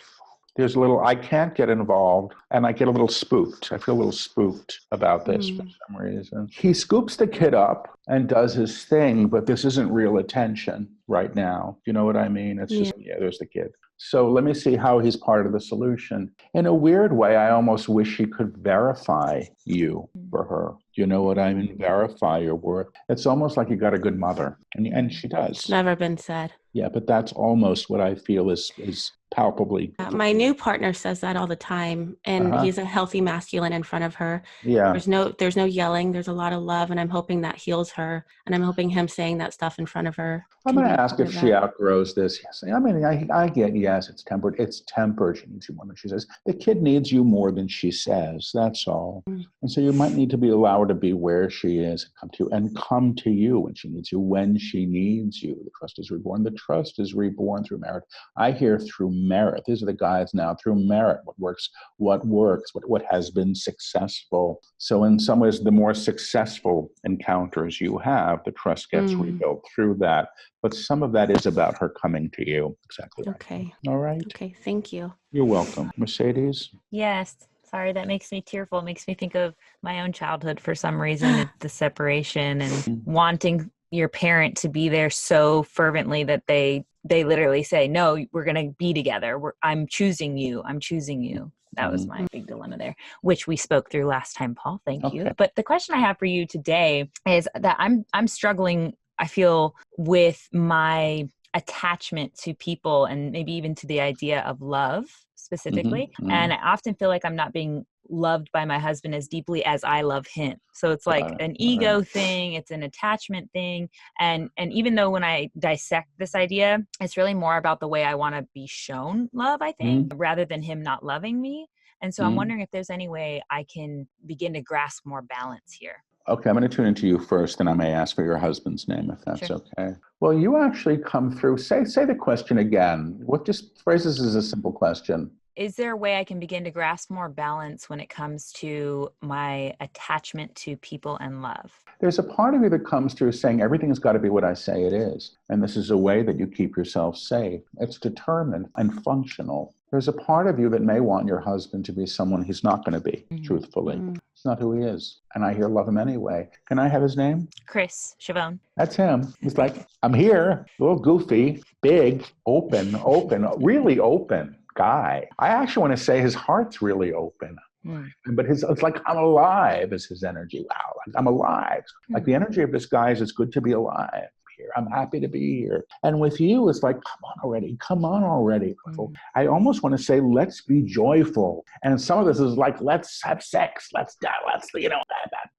There's a little, I can't get involved, and I get a little spooked. I feel a little spooked about this for some reason. He scoops the kid up and does his thing, but this isn't real attention right now. You know what I mean? It's just, there's the kid. So let me see how he's part of the solution. In a weird way, I almost wish he could verify you for her. You know what I mean? Verify your worth. It's almost like you got a good mother, and she does. It's never been said. Yeah, but that's almost what I feel is palpably. My new partner says that all the time, and he's a healthy masculine in front of her. Yeah. There's no yelling. There's a lot of love, and I'm hoping that heals her. And I'm hoping him saying that stuff in front of her. I'm going to ask if she outgrows this. Yes. I mean, I get, yes, it's tempered. It's tempered. She needs you more than she says. The kid needs you more than she says. That's all. And so you might need to be allowed to be where she is and come to you when she needs you, when she needs you. The trust is reborn. The trust is reborn through merit. I hear through merit. These are the guides now, through merit. What works, what has been successful. So in some ways, the more successful encounters you have, the trust gets rebuilt through that. But some of that is about her coming to you. Exactly. Right. Okay. All right. Okay. Thank you. You're welcome. Mercedes? Yes. Sorry, that makes me tearful. It makes me think of my own childhood for some reason, the separation and wanting your parent to be there so fervently that they literally say, no, we're going to be together. I'm choosing you. I'm choosing you. That was my big dilemma there, which we spoke through last time, Paul. Thank you. But the question I have for you today is that I'm struggling, I feel, with my attachment to people and maybe even to the idea of love specifically. And I often feel like I'm not being loved by my husband as deeply as I love him. So it's like an ego thing. It's an attachment thing. And even though when I dissect this idea, it's really more about the way I want to be shown love, I think, rather than him not loving me. And so I'm wondering if there's any way I can begin to grasp more balance here. Okay, I'm going to tune into you first, and I may ask for your husband's name, if that's okay. Well, you actually come through. Say the question again. What just phrases as a simple question? Is there a way I can begin to grasp more balance when it comes to my attachment to people and love? There's a part of you that comes through saying everything's got to be what I say it is. And this is a way that you keep yourself safe. It's determined and functional. There's a part of you that may want your husband to be someone he's not going to be, truthfully. It's not who he is. And I hear love him anyway. Can I have his name? Chris Chavone. That's him. He's like, I'm here, a little goofy, big, open, really open guy. I actually want to say his heart's really open. But it's like, I'm alive is his energy. Wow, like, I'm alive. Like the energy of this guy is it's good to be alive here. I'm happy to be here. And with you, it's like, come on already. I almost want to say, let's be joyful. And some of this is like, let's have sex. Let's that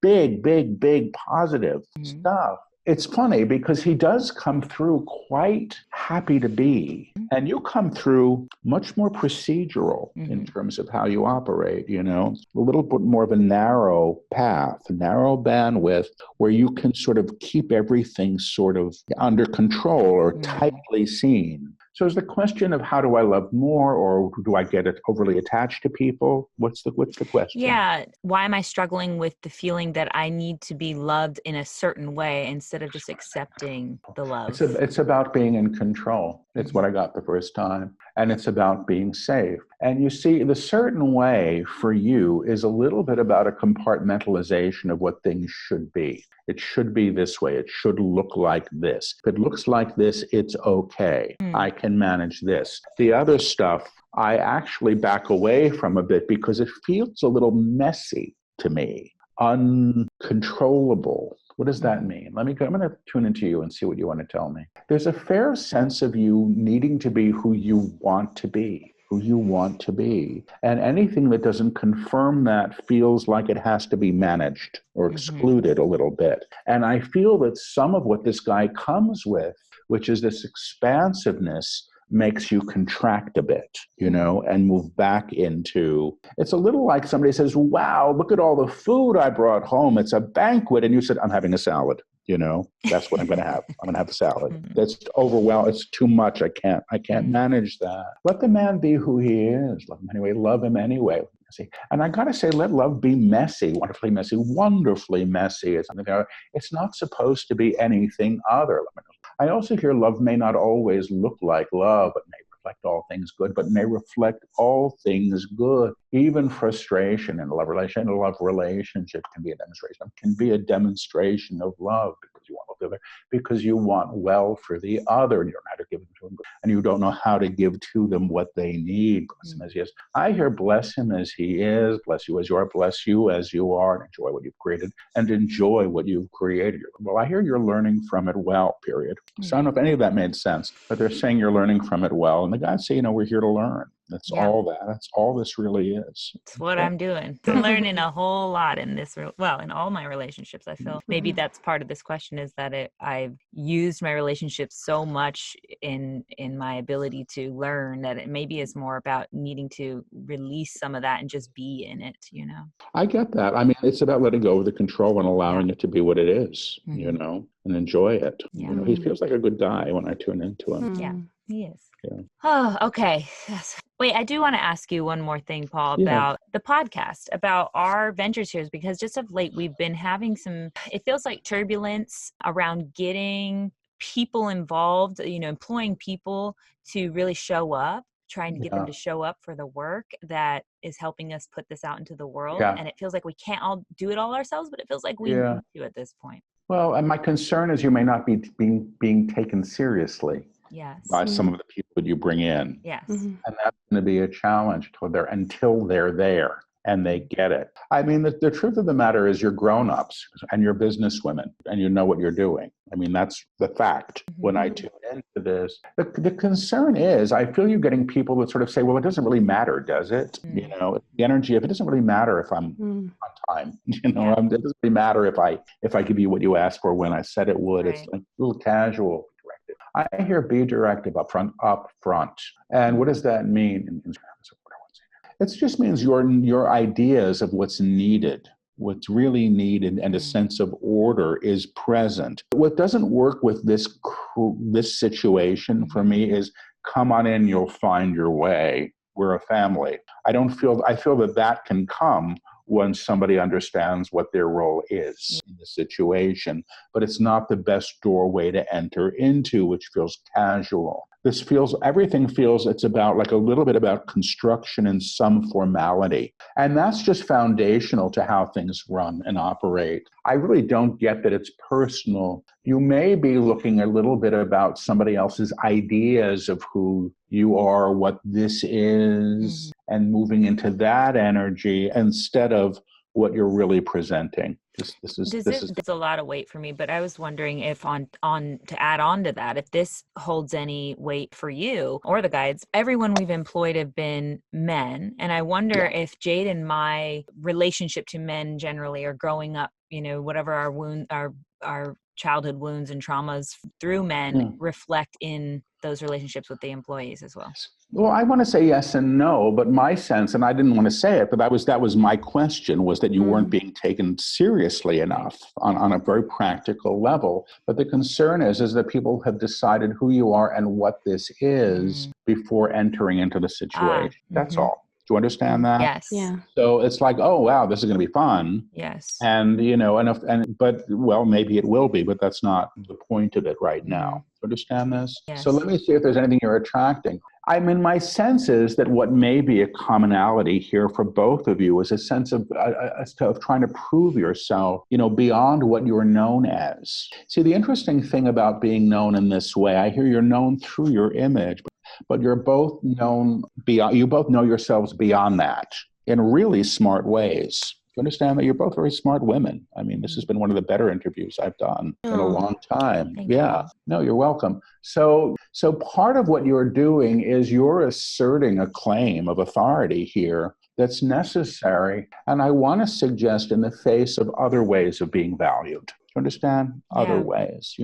big positive stuff. It's funny because he does come through quite happy to be, and you come through much more procedural in terms of how you operate, a little bit more of a narrow path, narrow bandwidth where you can sort of keep everything sort of under control or tightly seen. So is the question of how do I love more, or do I get overly attached to people? What's the question? Yeah. Why am I struggling with the feeling that I need to be loved in a certain way instead of just accepting the love? It's about being in control. It's what I got the first time. And it's about being safe. And you see, the certain way for you is a little bit about a compartmentalization of what things should be. It should be this way. It should look like this. If it looks like this, it's okay. I can manage this. The other stuff, I actually back away from a bit because it feels a little messy to me, uncontrollable. What does that mean? I'm going to tune into you and see what you want to tell me. There's a fair sense of you needing to be who you want to be. And anything that doesn't confirm that feels like it has to be managed or excluded a little bit. And I feel that some of what this guy comes with, which is this expansiveness, makes you contract a bit, and move back into, it's a little like somebody says, wow, look at all the food I brought home. It's a banquet. And you said, I'm having a salad. That's what I'm going to have. I'm going to have a salad. That's overwhelming. It's too much. I can't manage that. Let the man be who he is. Love him anyway. Love him anyway. See, and I got to say, let love be messy, wonderfully messy. It's not supposed to be anything other. I also hear love may not always look like love, but may reflect all things good, but may reflect all things good. Even frustration in a love relationship can be a demonstration. It can be a demonstration of love because you want the other, because you want well for the other. You don't know how to give to them, and you don't know how to give to them what they need. Bless him as he is. I hear bless him as he is, bless you as you are, bless you as you are, and enjoy what you've created, and enjoy what you've created. Well, I hear you're learning from it well, period. So I don't know if any of that made sense, but they're saying you're learning from it well. And the guys say, we're here to learn. That's all that. That's all this really is. It's what I'm doing. I'm learning a whole lot in this, in all my relationships. I feel maybe that's part of this question is that I've used my relationships so much in my ability to learn that it maybe is more about needing to release some of that and just be in it, I get that. I mean, it's about letting go of the control and allowing it to be what it is, and enjoy it. He feels like a good guy when I tune into him. Yeah, he is. Yeah. Oh, okay. Yes. Wait, I do want to ask you one more thing, Paul, about the podcast, about our ventures here, because just of late we've been having it feels like turbulence around getting people involved, employing people to really show up, trying to get them to show up for the work that is helping us put this out into the world. And it feels like we can't all do it all ourselves, but it feels like we need to at this point. Well, and my concern is you may not be being taken seriously. Yes. By some of the people that you bring in. Yes. And that's going to be a challenge until they're there and they get it. I mean, the truth of the matter is you're grown-ups and you're businesswomen and you know what you're doing. I mean, that's the fact. When I tune into this, the concern is I feel you're getting people that sort of say, well, it doesn't really matter, does it? The energy of it doesn't really matter if I'm on time. It doesn't really matter if I give you what you asked for when I said it would. Right. It's like a little casual. I hear be directive up front. And what does that mean? It just means your ideas of what's needed, what's really needed, and a sense of order is present. What doesn't work with this situation for me is come on in, you'll find your way. We're a family. I feel that can come when somebody understands what their role is in the situation, but it's not the best doorway to enter into, which feels casual. Everything feels it's about like a little bit about construction and some formality. And that's just foundational to how things run and operate. I really don't get that it's personal. You may be looking a little bit about somebody else's ideas of who you are, what this is, and moving into that energy instead of what you're really presenting. This is a lot of weight for me, but I was wondering if on to add on to that, if this holds any weight for you or the guides. Everyone we've employed have been men, and I wonder if Jade and my relationship to men generally are growing up, whatever our childhood wounds and traumas through men reflect in those relationships with the employees as well. Well, I want to say yes and no, but my sense, and I didn't want to say it, but that was my question, was that you weren't being taken seriously enough on a very practical level. But the concern is that people have decided who you are and what this is before entering into the situation. That's all. Do you understand that? Yes. Yeah. So it's like, oh, wow, this is going to be fun. Yes. And, but maybe it will be, but that's not the point of it right now. Do you understand this? Yes. So let me see if there's anything you're attracting. I mean, my sense is that what may be a commonality here for both of you is a sense of trying to prove yourself, beyond what you're known as. See, the interesting thing about being known in this way, I hear you're known through your image, but you're both known beyond, you both know yourselves beyond that in really smart ways. You understand that you're both very smart women. I mean, this has been one of the better interviews I've done in a long time. Thank you. No, you're welcome. So part of what you're doing is you're asserting a claim of authority here that's necessary. And I want to suggest in the face of other ways of being valued. Do you understand? Yeah. Other ways,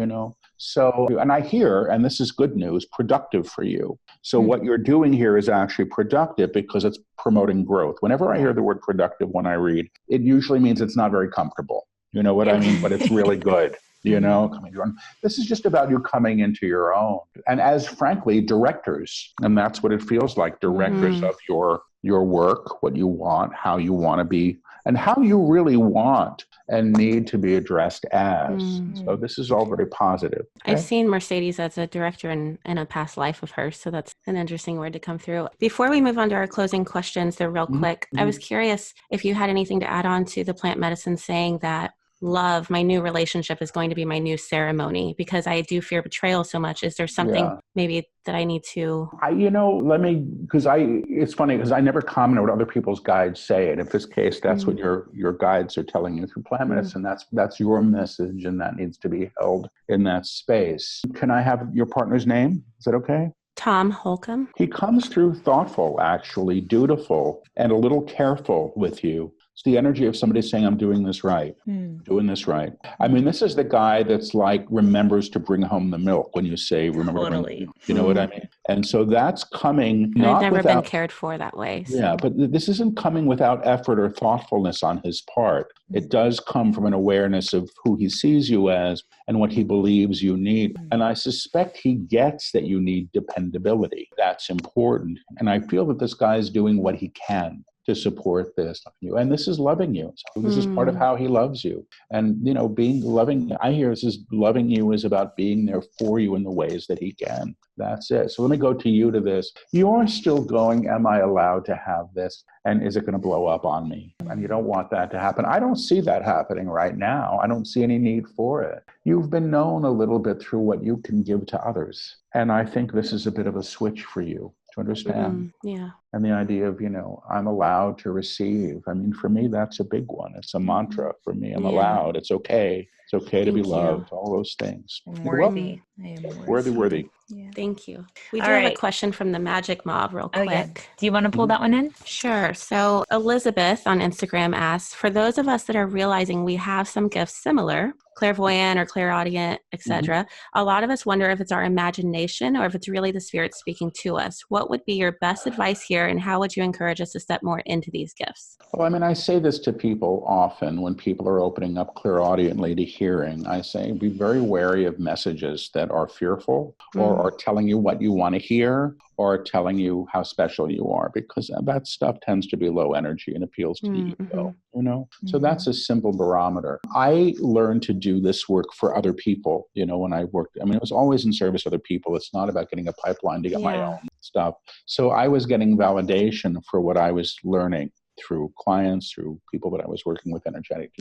So, and I hear, and this is good news, productive for you. So what you're doing here is actually productive because it's promoting growth. Whenever I hear the word productive when I read, it usually means it's not very comfortable. You know what I mean? But it's really good. This is just about you coming into your own. And as, frankly, directors, and that's what it feels like, directors of your work, what you want, how you want to be, and how you really want and need to be addressed as. So this is all very positive. Okay? I've seen Mercedes as a director in a past life of hers, so that's an interesting word to come through. Before we move on to our closing questions, they're real quick. I was curious if you had anything to add on to the plant medicine saying that love, my new relationship, is going to be my new ceremony, because I do fear betrayal so much. Is there something maybe that I need to? It's funny because I never comment on what other people's guides say. And in this case, that's what your guides are telling you through plant medicine. That's your message, and that needs to be held in that space. Can I have your partner's name? Is that okay? Tom Holcomb. He comes through thoughtful, actually, dutiful, and a little careful with you. It's the energy of somebody saying, I'm doing this right, doing this right. I mean, this is the guy that's like remembers to bring home the milk when you say, remember to bring the milk. You know what I mean? And so that's coming And not I've never without, been cared for that way. So. Yeah, but this isn't coming without effort or thoughtfulness on his part. It does come from an awareness of who he sees you as and what he believes you need. And I suspect he gets that you need dependability. That's important. And I feel that this guy's doing what he can to support this, and this is loving you. So this is part of how he loves you. And being loving, I hear this is loving you is about being there for you in the ways that he can. That's it. So let me go to you to this. You're still going, am I allowed to have this? And is it going to blow up on me? And you don't want that to happen. I don't see that happening right now. I don't see any need for it. You've been known a little bit through what you can give to others. And I think this is a bit of a switch for you to understand. And the idea of, I'm allowed to receive. I mean, for me, that's a big one. It's a mantra for me. I'm allowed. It's okay. It's okay to be loved. All those things. I'm worthy. I am worthy. Yeah. Thank you. We do have a question from the Magic Mob real quick. Yeah. Do you want to pull that one in? Sure. So Elizabeth on Instagram asks, for those of us that are realizing we have some gifts similar, clairvoyant or clairaudient, etc., a lot of us wonder if it's our imagination or if it's really the spirit speaking to us. What would be your best advice here, and how would you encourage us to step more into these gifts? Well, I mean, I say this to people often when people are opening up clairaudiently to hearing. I say, be very wary of messages that are fearful or are telling you what you want to hear or telling you how special you are, because that stuff tends to be low energy and appeals to the ego, So that's a simple barometer. I learned to do this work for other people, when I worked. I mean, it was always in service of other people. It's not about getting a pipeline to get my own stuff. So I was getting validation for what I was learning through clients, through people that I was working with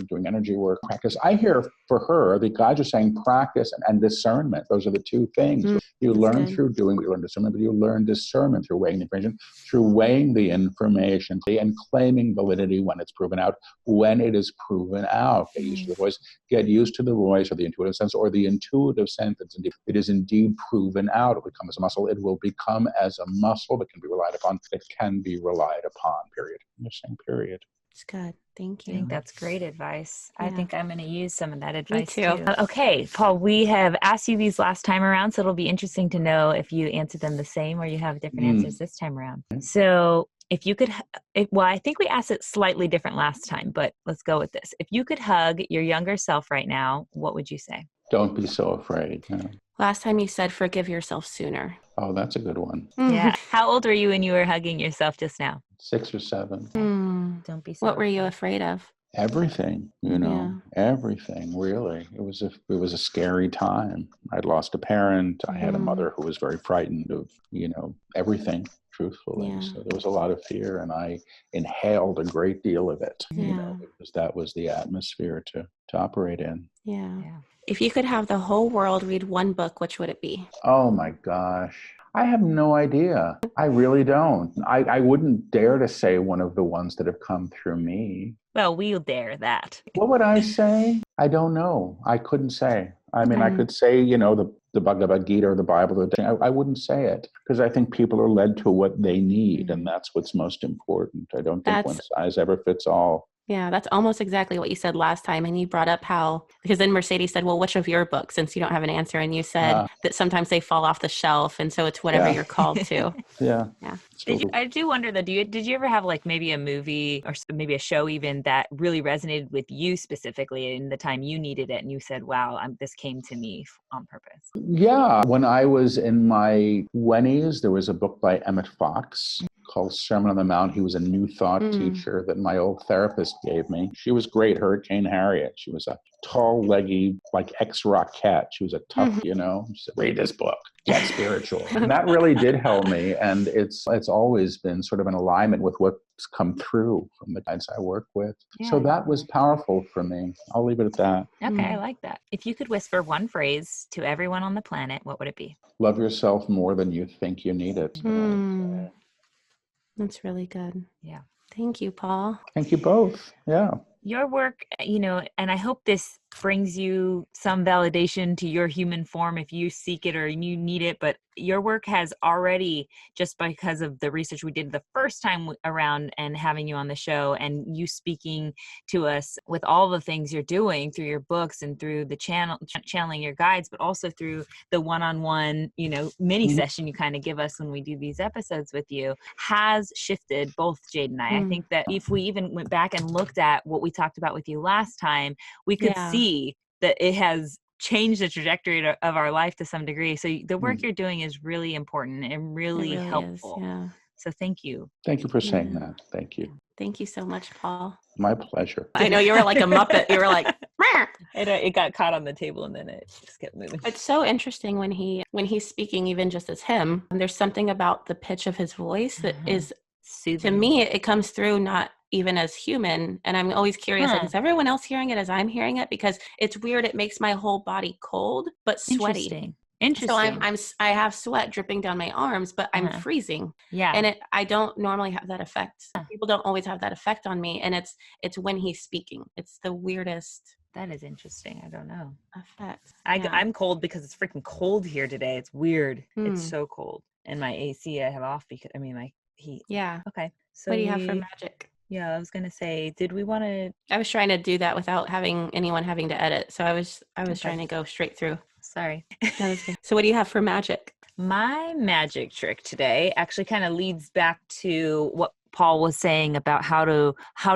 doing energy work, practice. I hear for her, the guides are saying practice and discernment. Those are the two things. You learn through doing, you learn discernment, but you learn discernment through weighing the information, and claiming validity when it's proven out, when it is proven out. Get used to the voice, get used to the voice or the intuitive sense or the intuitive sense. It is indeed proven out. It will become as a muscle. It will become as a muscle that can be relied upon. It can be relied upon, period. Period. It's good. Thank you. I think that's great advice. I think I'm going to use some of that advice Me too. Okay, Paul, we have asked you these last time around, so it'll be interesting to know if you answered them the same or you have different answers this time around. So if you could, I think we asked it slightly different last time, but let's go with this. If you could hug your younger self right now, what would you say? Don't be so afraid. Last time you said forgive yourself sooner. Oh, that's a good one. Yeah. How old were you when you were hugging yourself just now? 6 or 7. Don't be so What were you afraid of? Everything, everything, really. It was a scary time. I'd lost a parent. I had a mother who was very frightened of, everything, truthfully. So there was a lot of fear, and I inhaled a great deal of it, because that was the atmosphere to operate in. Yeah. If you could have the whole world read one book, which would it be? Oh my gosh. I have no idea. I really don't. I wouldn't dare to say one of the ones that have come through me. Well, we'll dare that. What would I say? I don't know. I couldn't say. I mean, I could say, the Bhagavad Gita or the Bible. I wouldn't say it because I think people are led to what they need, and that's what's most important. I don't think one size ever fits all. Yeah, that's almost exactly what you said last time. And you brought up because then Mercedes said, well, which of your books, since you don't have an answer? And you said that sometimes they fall off the shelf. And so it's whatever you're called to. Yeah. I do wonder though, did you ever have like maybe a movie or maybe a show even that really resonated with you specifically in the time you needed it? And you said, wow, this came to me on purpose. Yeah. When I was in my 20s, there was a book by Emmett Fox called Sermon on the Mount. He was a New Thought teacher that my old therapist gave me. She was great, Hurricane Harriet. She was a tall, leggy, like ex-rock cat. She was a tough, She said, read this book, get spiritual. And that really did help me. And it's always been sort of in alignment with what's come through from the guides I work with. Yeah, so that was powerful for me. I'll leave it at that. Okay, I like that. If you could whisper one phrase to everyone on the planet, what would it be? Love yourself more than you think you need it. That's really good. Yeah. Thank you, Paul. Thank you both. Yeah. Your work, and I hope this brings you some validation to your human form if you seek it or you need it, but your work has already, just because of the research we did the first time around and having you on the show and you speaking to us with all the things you're doing through your books and through the channeling your guides, but also through the one-on-one, mini session you kind of give us when we do these episodes with you, has shifted both Jade and I. I think that if we even went back and looked at what we talked about with you last time, we could see that it has changed the trajectory of our life to some degree. So the work you're doing is really important and really helpful. Yeah. So thank you. Thank you for saying that. Thank you. Thank you so much, Paul. My pleasure. I know you were like a Muppet. You were like, it got caught on the table and then it just kept moving. It's so interesting when he's speaking, even just as him, and there's something about the pitch of his voice that is soothing. To me, it comes through not even as human. And I'm always curious, like, is everyone else hearing it as I'm hearing it? Because it's weird. It makes my whole body cold, but sweaty. Interesting. So I have sweat dripping down my arms, but I'm freezing. Yeah. And I don't normally have that effect. People don't always have that effect on me. And it's when he's speaking. It's the weirdest. That is interesting. I don't know. Effect. I'm cold because it's freaking cold here today. It's weird. It's so cold. And my AC I have off because my heat. Yeah. Okay. So what do you have for magic? Yeah, I was going to say, did we want to... I was trying to do that without anyone having to edit. So I was trying to go straight through. Sorry. So what do you have for magic? My magic trick today actually kind of leads back to what Paul was saying about how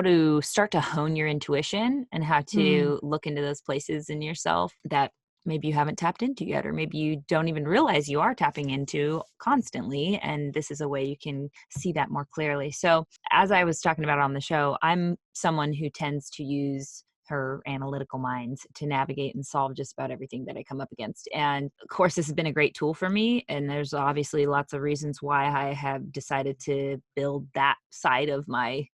to start to hone your intuition and how to look into those places in yourself that maybe you haven't tapped into yet, or maybe you don't even realize you are tapping into constantly. And this is a way you can see that more clearly. So as I was talking about on the show, I'm someone who tends to use her analytical mind to navigate and solve just about everything that I come up against. And of course, this has been a great tool for me. And there's obviously lots of reasons why I have decided to build that side of my,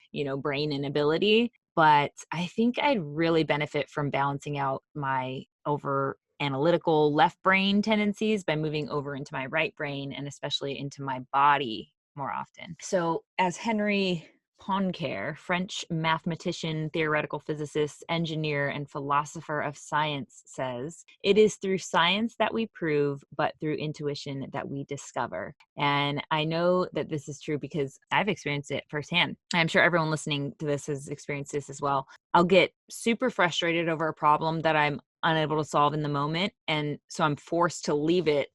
brain and ability. But I think I'd really benefit from balancing out my over analytical left brain tendencies by moving over into my right brain and especially into my body more often. So as Henry Poincaré, French mathematician, theoretical physicist, engineer, and philosopher of science says, it is through science that we prove, but through intuition that we discover. And I know that this is true because I've experienced it firsthand. I'm sure everyone listening to this has experienced this as well. I'll get super frustrated over a problem that I'm unable to solve in the moment. And so I'm forced to leave it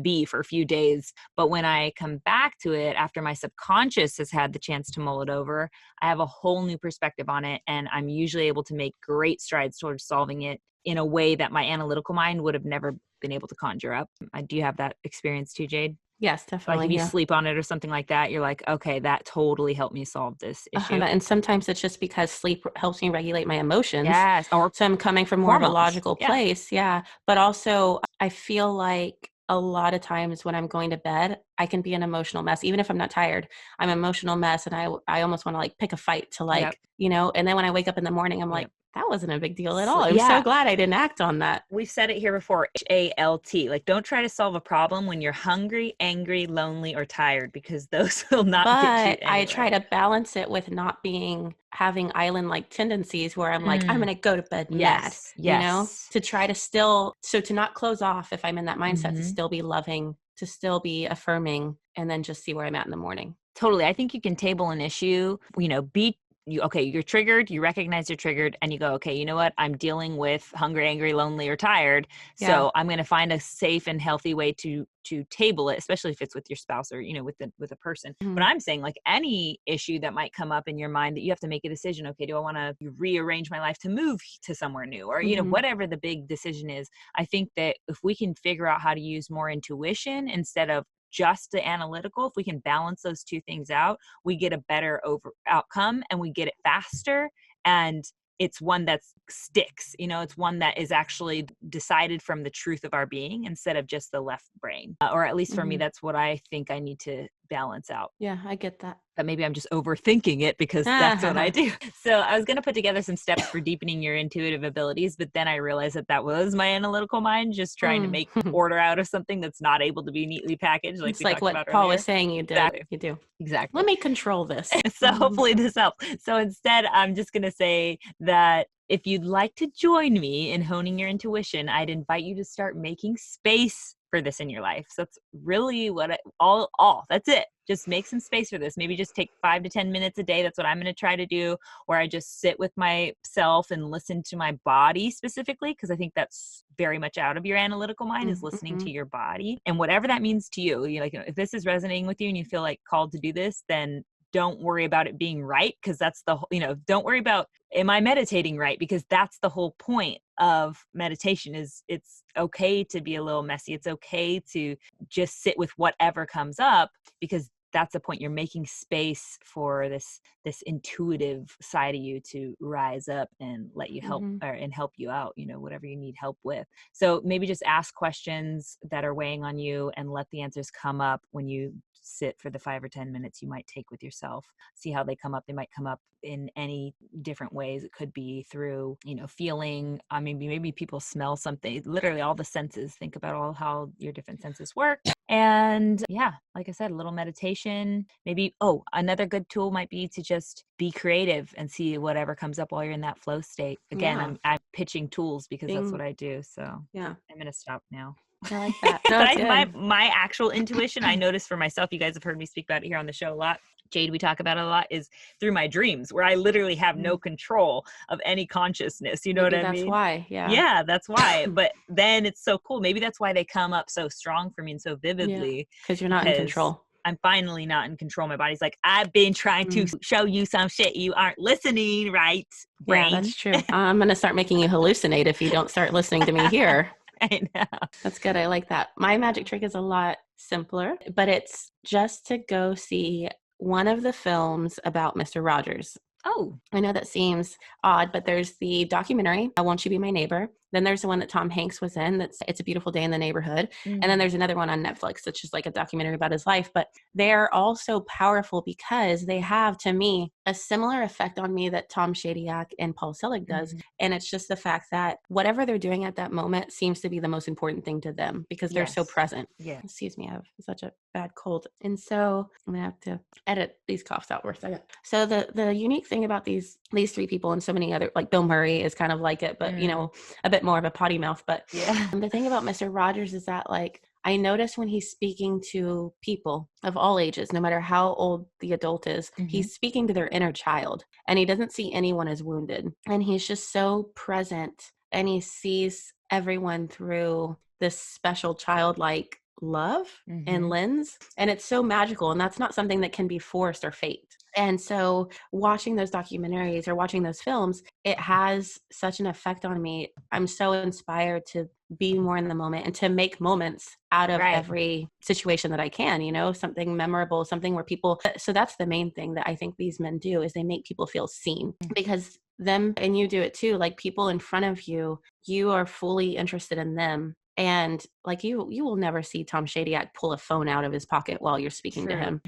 be for a few days. But when I come back to it after my subconscious has had the chance to mull it over, I have a whole new perspective on it. And I'm usually able to make great strides towards solving it in a way that my analytical mind would have never been able to conjure up. Do you have that experience too, Jade? Yes, definitely. Like if you sleep on it or something like that, you're like, okay, that totally helped me solve this issue. And sometimes it's just because sleep helps me regulate my emotions. Yes. So I'm coming from more of a logical place. Yeah. But also I feel like a lot of times when I'm going to bed, I can be an emotional mess. Even if I'm not tired, I'm an emotional mess. And I almost want to pick a fight to and then when I wake up in the morning, I'm like, that wasn't a big deal at all. I'm so glad I didn't act on that. We've said it here before, HALT. Don't try to solve a problem when you're hungry, angry, lonely, or tired, because those will not get you anywhere. I try to balance it with not having island-like tendencies where I'm like, I'm going to go to bed mad, to try to to not close off if I'm in that mindset, to still be loving, to still be affirming, and then just see where I'm at in the morning. Totally. I think you can table an issue, you're triggered, you recognize you're triggered, and you go, okay, you know what? I'm dealing with hungry, angry, lonely, or tired. So I'm going to find a safe and healthy way to table it, especially if it's with your spouse or, with a person. But I'm saying any issue that might come up in your mind that you have to make a decision. Okay, do I want to rearrange my life to move to somewhere new or, whatever the big decision is? I think that if we can figure out how to use more intuition instead of just the analytical, if we can balance those two things out, we get a better outcome and we get it faster. And it's one that sticks, it's one that is actually decided from the truth of our being instead of just the left brain. Or at least for me, that's what I think I need to balance out. Yeah, I get that. But maybe I'm just overthinking it because that's what I do. So I was going to put together some steps for deepening your intuitive abilities, but then I realized that was my analytical mind just trying to make order out of something that's not able to be neatly packaged. Like it's like what Paul was saying you did. Exactly. You do. Exactly. Let me control this. So hopefully this helps. So instead, I'm just going to say that if you'd like to join me in honing your intuition, I'd invite you to start making space for this in your life. So that's really what that's it. Just make some space for this. Maybe just take 5 to 10 minutes a day. That's what I'm going to try to do, where I just sit with myself and listen to my body specifically, because I think that's very much out of your analytical mind, is listening to your body and whatever that means to you. Like, if this is resonating with you and you feel like called to do this, then don't worry about it being right, because that's don't worry about, am I meditating right? Because that's the whole point of meditation, is it's okay to be a little messy. It's okay to just sit with whatever comes up, because that's the point. You're making space for this intuitive side of you to rise up and let you help and help you out, whatever you need help with. So maybe just ask questions that are weighing on you and let the answers come up when you sit for the 5 or 10 minutes you might take with yourself. See how they come up. They might come up in any different ways. It could be through, feeling, maybe people smell something, literally all the senses. Think about all how your different senses work. And yeah, like I said, a little meditation, maybe, another good tool might be to just be creative and see whatever comes up while you're in that flow state. Again, I'm pitching tools because that's what I do. So yeah, I'm going to stop now. I like that. But my actual intuition, I noticed for myself, you guys have heard me speak about it here on the show a lot. Jade, we talk about it a lot, is through my dreams, where I literally have no control of any consciousness. You know what I mean? That's why. Yeah. Yeah, that's why. But then it's so cool. Maybe that's why they come up so strong for me and so vividly. Because you're not in control. I'm finally not in control. My body's like, I've been trying to show you some shit. You aren't listening, right, brain? Yeah, that's true. I'm going to start making you hallucinate if you don't start listening to me here. I know. That's good. I like that. My magic trick is a lot simpler, but it's just to go see one of the films about Mr. Rogers. Oh, I know that seems odd, but there's the documentary, Won't You Be My Neighbor? Then there's the one that Tom Hanks was in, that's It's a Beautiful Day in the Neighborhood. And then there's another one on Netflix that's just like a documentary about his life. But they're all so powerful because they have, to me, a similar effect on me that Tom Shadyac and Paul Selig does. And it's just the fact that whatever they're doing at that moment seems to be the most important thing to them because they're so present. Yeah. Excuse me, I have such a bad cold. And so I'm going to have to edit these coughs out for a second. So the unique thing about these 3 people and so many other, like Bill Murray is kind of like it, but a bit more of a potty mouth. But the thing about Mr. Rogers is that, like, I notice when he's speaking to people of all ages, no matter how old the adult is, he's speaking to their inner child, and he doesn't see anyone as wounded. And he's just so present, and he sees everyone through this special childlike love and lens. And it's so magical. And that's not something that can be forced or faked. And so watching those documentaries or watching those films, it has such an effect on me. I'm so inspired to be more in the moment and to make moments out of every situation that I can, something memorable, something where people, so that's the main thing that I think these men do, is they make people feel seen, because them, and you do it too, like people in front of you, you are fully interested in them. And like you will never see Tom Shadyac pull a phone out of his pocket while you're speaking to him,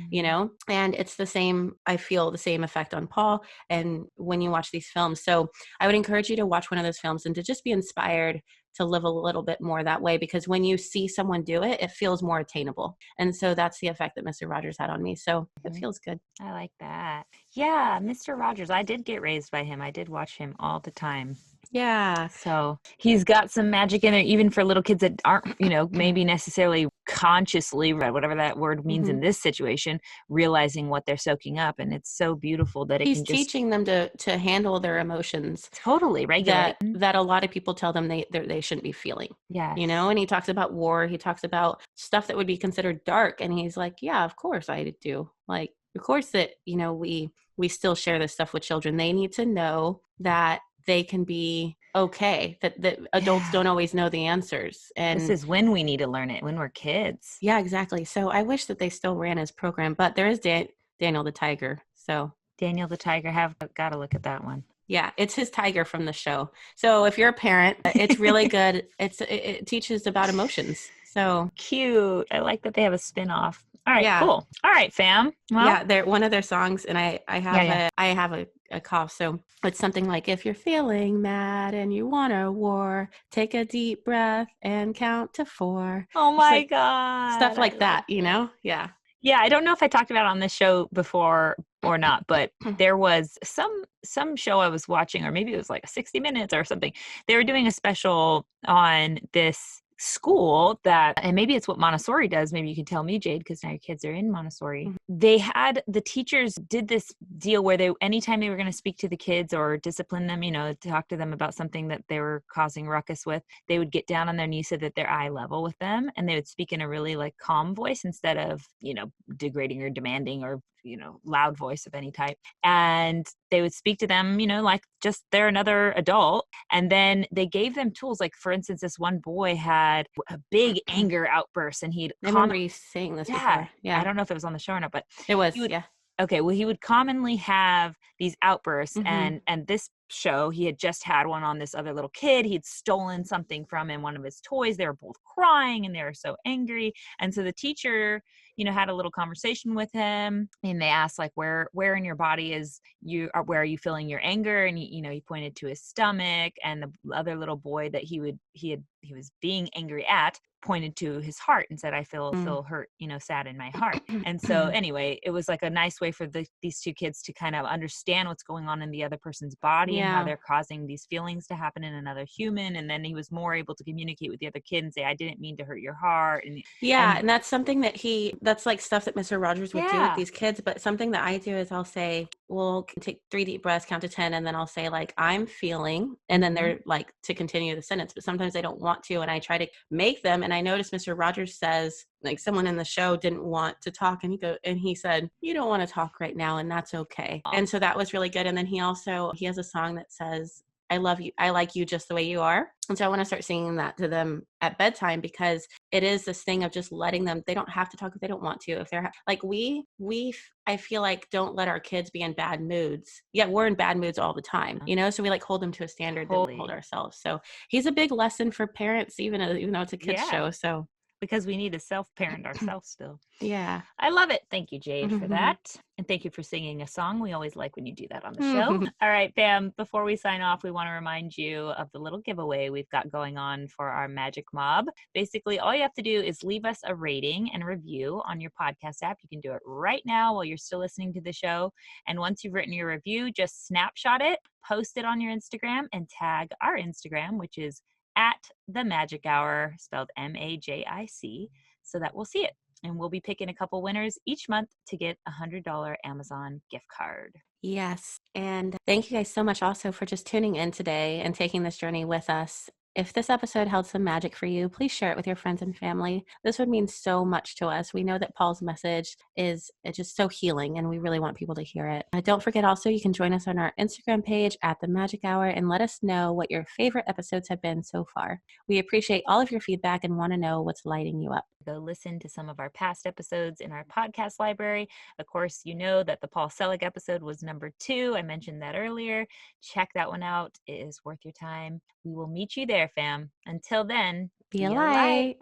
and it's the same. I feel the same effect on Paul. And when you watch these films, so I would encourage you to watch one of those films and to just be inspired to live a little bit more that way, because when you see someone do it, it feels more attainable. And so that's the effect that Mr. Rogers had on me. So it feels good. I like that. Yeah. Mr. Rogers, I did get raised by him. I did watch him all the time. Yeah. So he's got some magic in there, even for little kids that aren't, maybe necessarily consciously, whatever that word means in this situation, realizing what they're soaking up. And it's so beautiful that he's teaching them to handle their emotions. Totally regulate. That a lot of people tell them they shouldn't be feeling. Yeah. And he talks about war. He talks about stuff that would be considered dark. And he's like, yeah, of course I do. Like, of course that, we still share this stuff with children. They need to know that they can be okay, that adults don't always know the answers. This And is when we need to learn it, when we're kids. yeah, exactly. So I wish that they still ran his program, but there is Daniel the Tiger. So Daniel the Tiger, got to look at that one. yeah, it's his tiger from the show. So if you're a parent, it's really good. It teaches about emotions. So Cute. I like that they have a spin-off. All right, yeah, cool. All right, fam. Well, yeah, they're one of their songs, and I have Yeah. I have a cough, so it's something like, if you're feeling mad and you want a war, take a deep breath and count to 4. Oh Just my like God. stuff I like love that, it. Yeah. Yeah, I don't know if I talked about it on this show before or not, but there was some show I was watching, or maybe it was like 60 Minutes or something. They were doing a special on this school that, and maybe it's what Montessori does. Maybe you can tell me, Jade, because now your kids are in Montessori. They had, the teachers did this deal where they, anytime they were going to speak to the kids or discipline them, talk to them about something that they were causing ruckus with, they would get down on their knees so that they're eye level with them, and they would speak in a really like calm voice instead of, degrading or demanding or, loud voice of any type. And they would speak to them, like just they're another adult. And then they gave them tools. Like, for instance, this one boy had a big anger outburst, and I remember you saying this before. Yeah. I don't know if it was on the show or not, but It was, he would, yeah. Okay, well, he would commonly have these outbursts, and this show, he had just had one on this other little kid. He'd stolen something from him, one of his toys. They were both crying, and they were so angry. And so the teacher, had a little conversation with him, and they asked, like, where in your body where are you feeling your anger? And he pointed to his stomach, and the other little boy that he was being angry at pointed to his heart and said, I feel hurt, sad in my heart. And so anyway, it was like a nice way for these two kids to kind of understand what's going on in the other person's body and how they're causing these feelings to happen in another human. And then he was more able to communicate with the other kid and say, I didn't mean to hurt your heart. And that's something that's like stuff that Mr. Rogers would do with these kids. But something that I do is I'll say, we'll take 3 deep breaths, count to 10. And then I'll say, like, I'm feeling, and then they're like to continue the sentence, but sometimes they don't want to. And I try to make them. And I noticed Mr. Rogers says, like, someone in the show didn't want to talk, and he said, you don't want to talk right now, and that's okay. And so that was really good. And then he has a song that says, I love you, I like you just the way you are. And so I want to start singing that to them at bedtime, because it is this thing of just letting them, they don't have to talk if they don't want to. If they're like, I feel like, don't let our kids be in bad moods. Yet we're in bad moods all the time, so we like hold them to a standard that we hold ourselves. So he's a big lesson for parents, even though it's a kids show. So because we need to self-parent ourselves still. Yeah. I love it. Thank you, Jade, for that. And thank you for singing a song. We always like when you do that on the show. All right, fam, before we sign off, we want to remind you of the little giveaway we've got going on for our Magic Mob. Basically, all you have to do is leave us a rating and review on your podcast app. You can do it right now while you're still listening to the show. And once you've written your review, just snapshot it, post it on your Instagram, and tag our Instagram, which is at the Magic Hour, spelled MAJIC, so that we'll see it. And we'll be picking a couple winners each month to get a $100 Amazon gift card. Yes. And thank you guys so much also for just tuning in today and taking this journey with us. If this episode held some magic for you, please share it with your friends and family. This would mean so much to us. We know that Paul's message is just so healing, and we really want people to hear it. Don't forget also, you can join us on our Instagram page at The Magic Hour and let us know what your favorite episodes have been so far. We appreciate all of your feedback and want to know what's lighting you up. Go listen to some of our past episodes in our podcast library. Of course, you know that the Paul Selig episode was number 2. I mentioned that earlier. Check that one out. It is worth your time. We will meet you there, fam. Until then, be a light.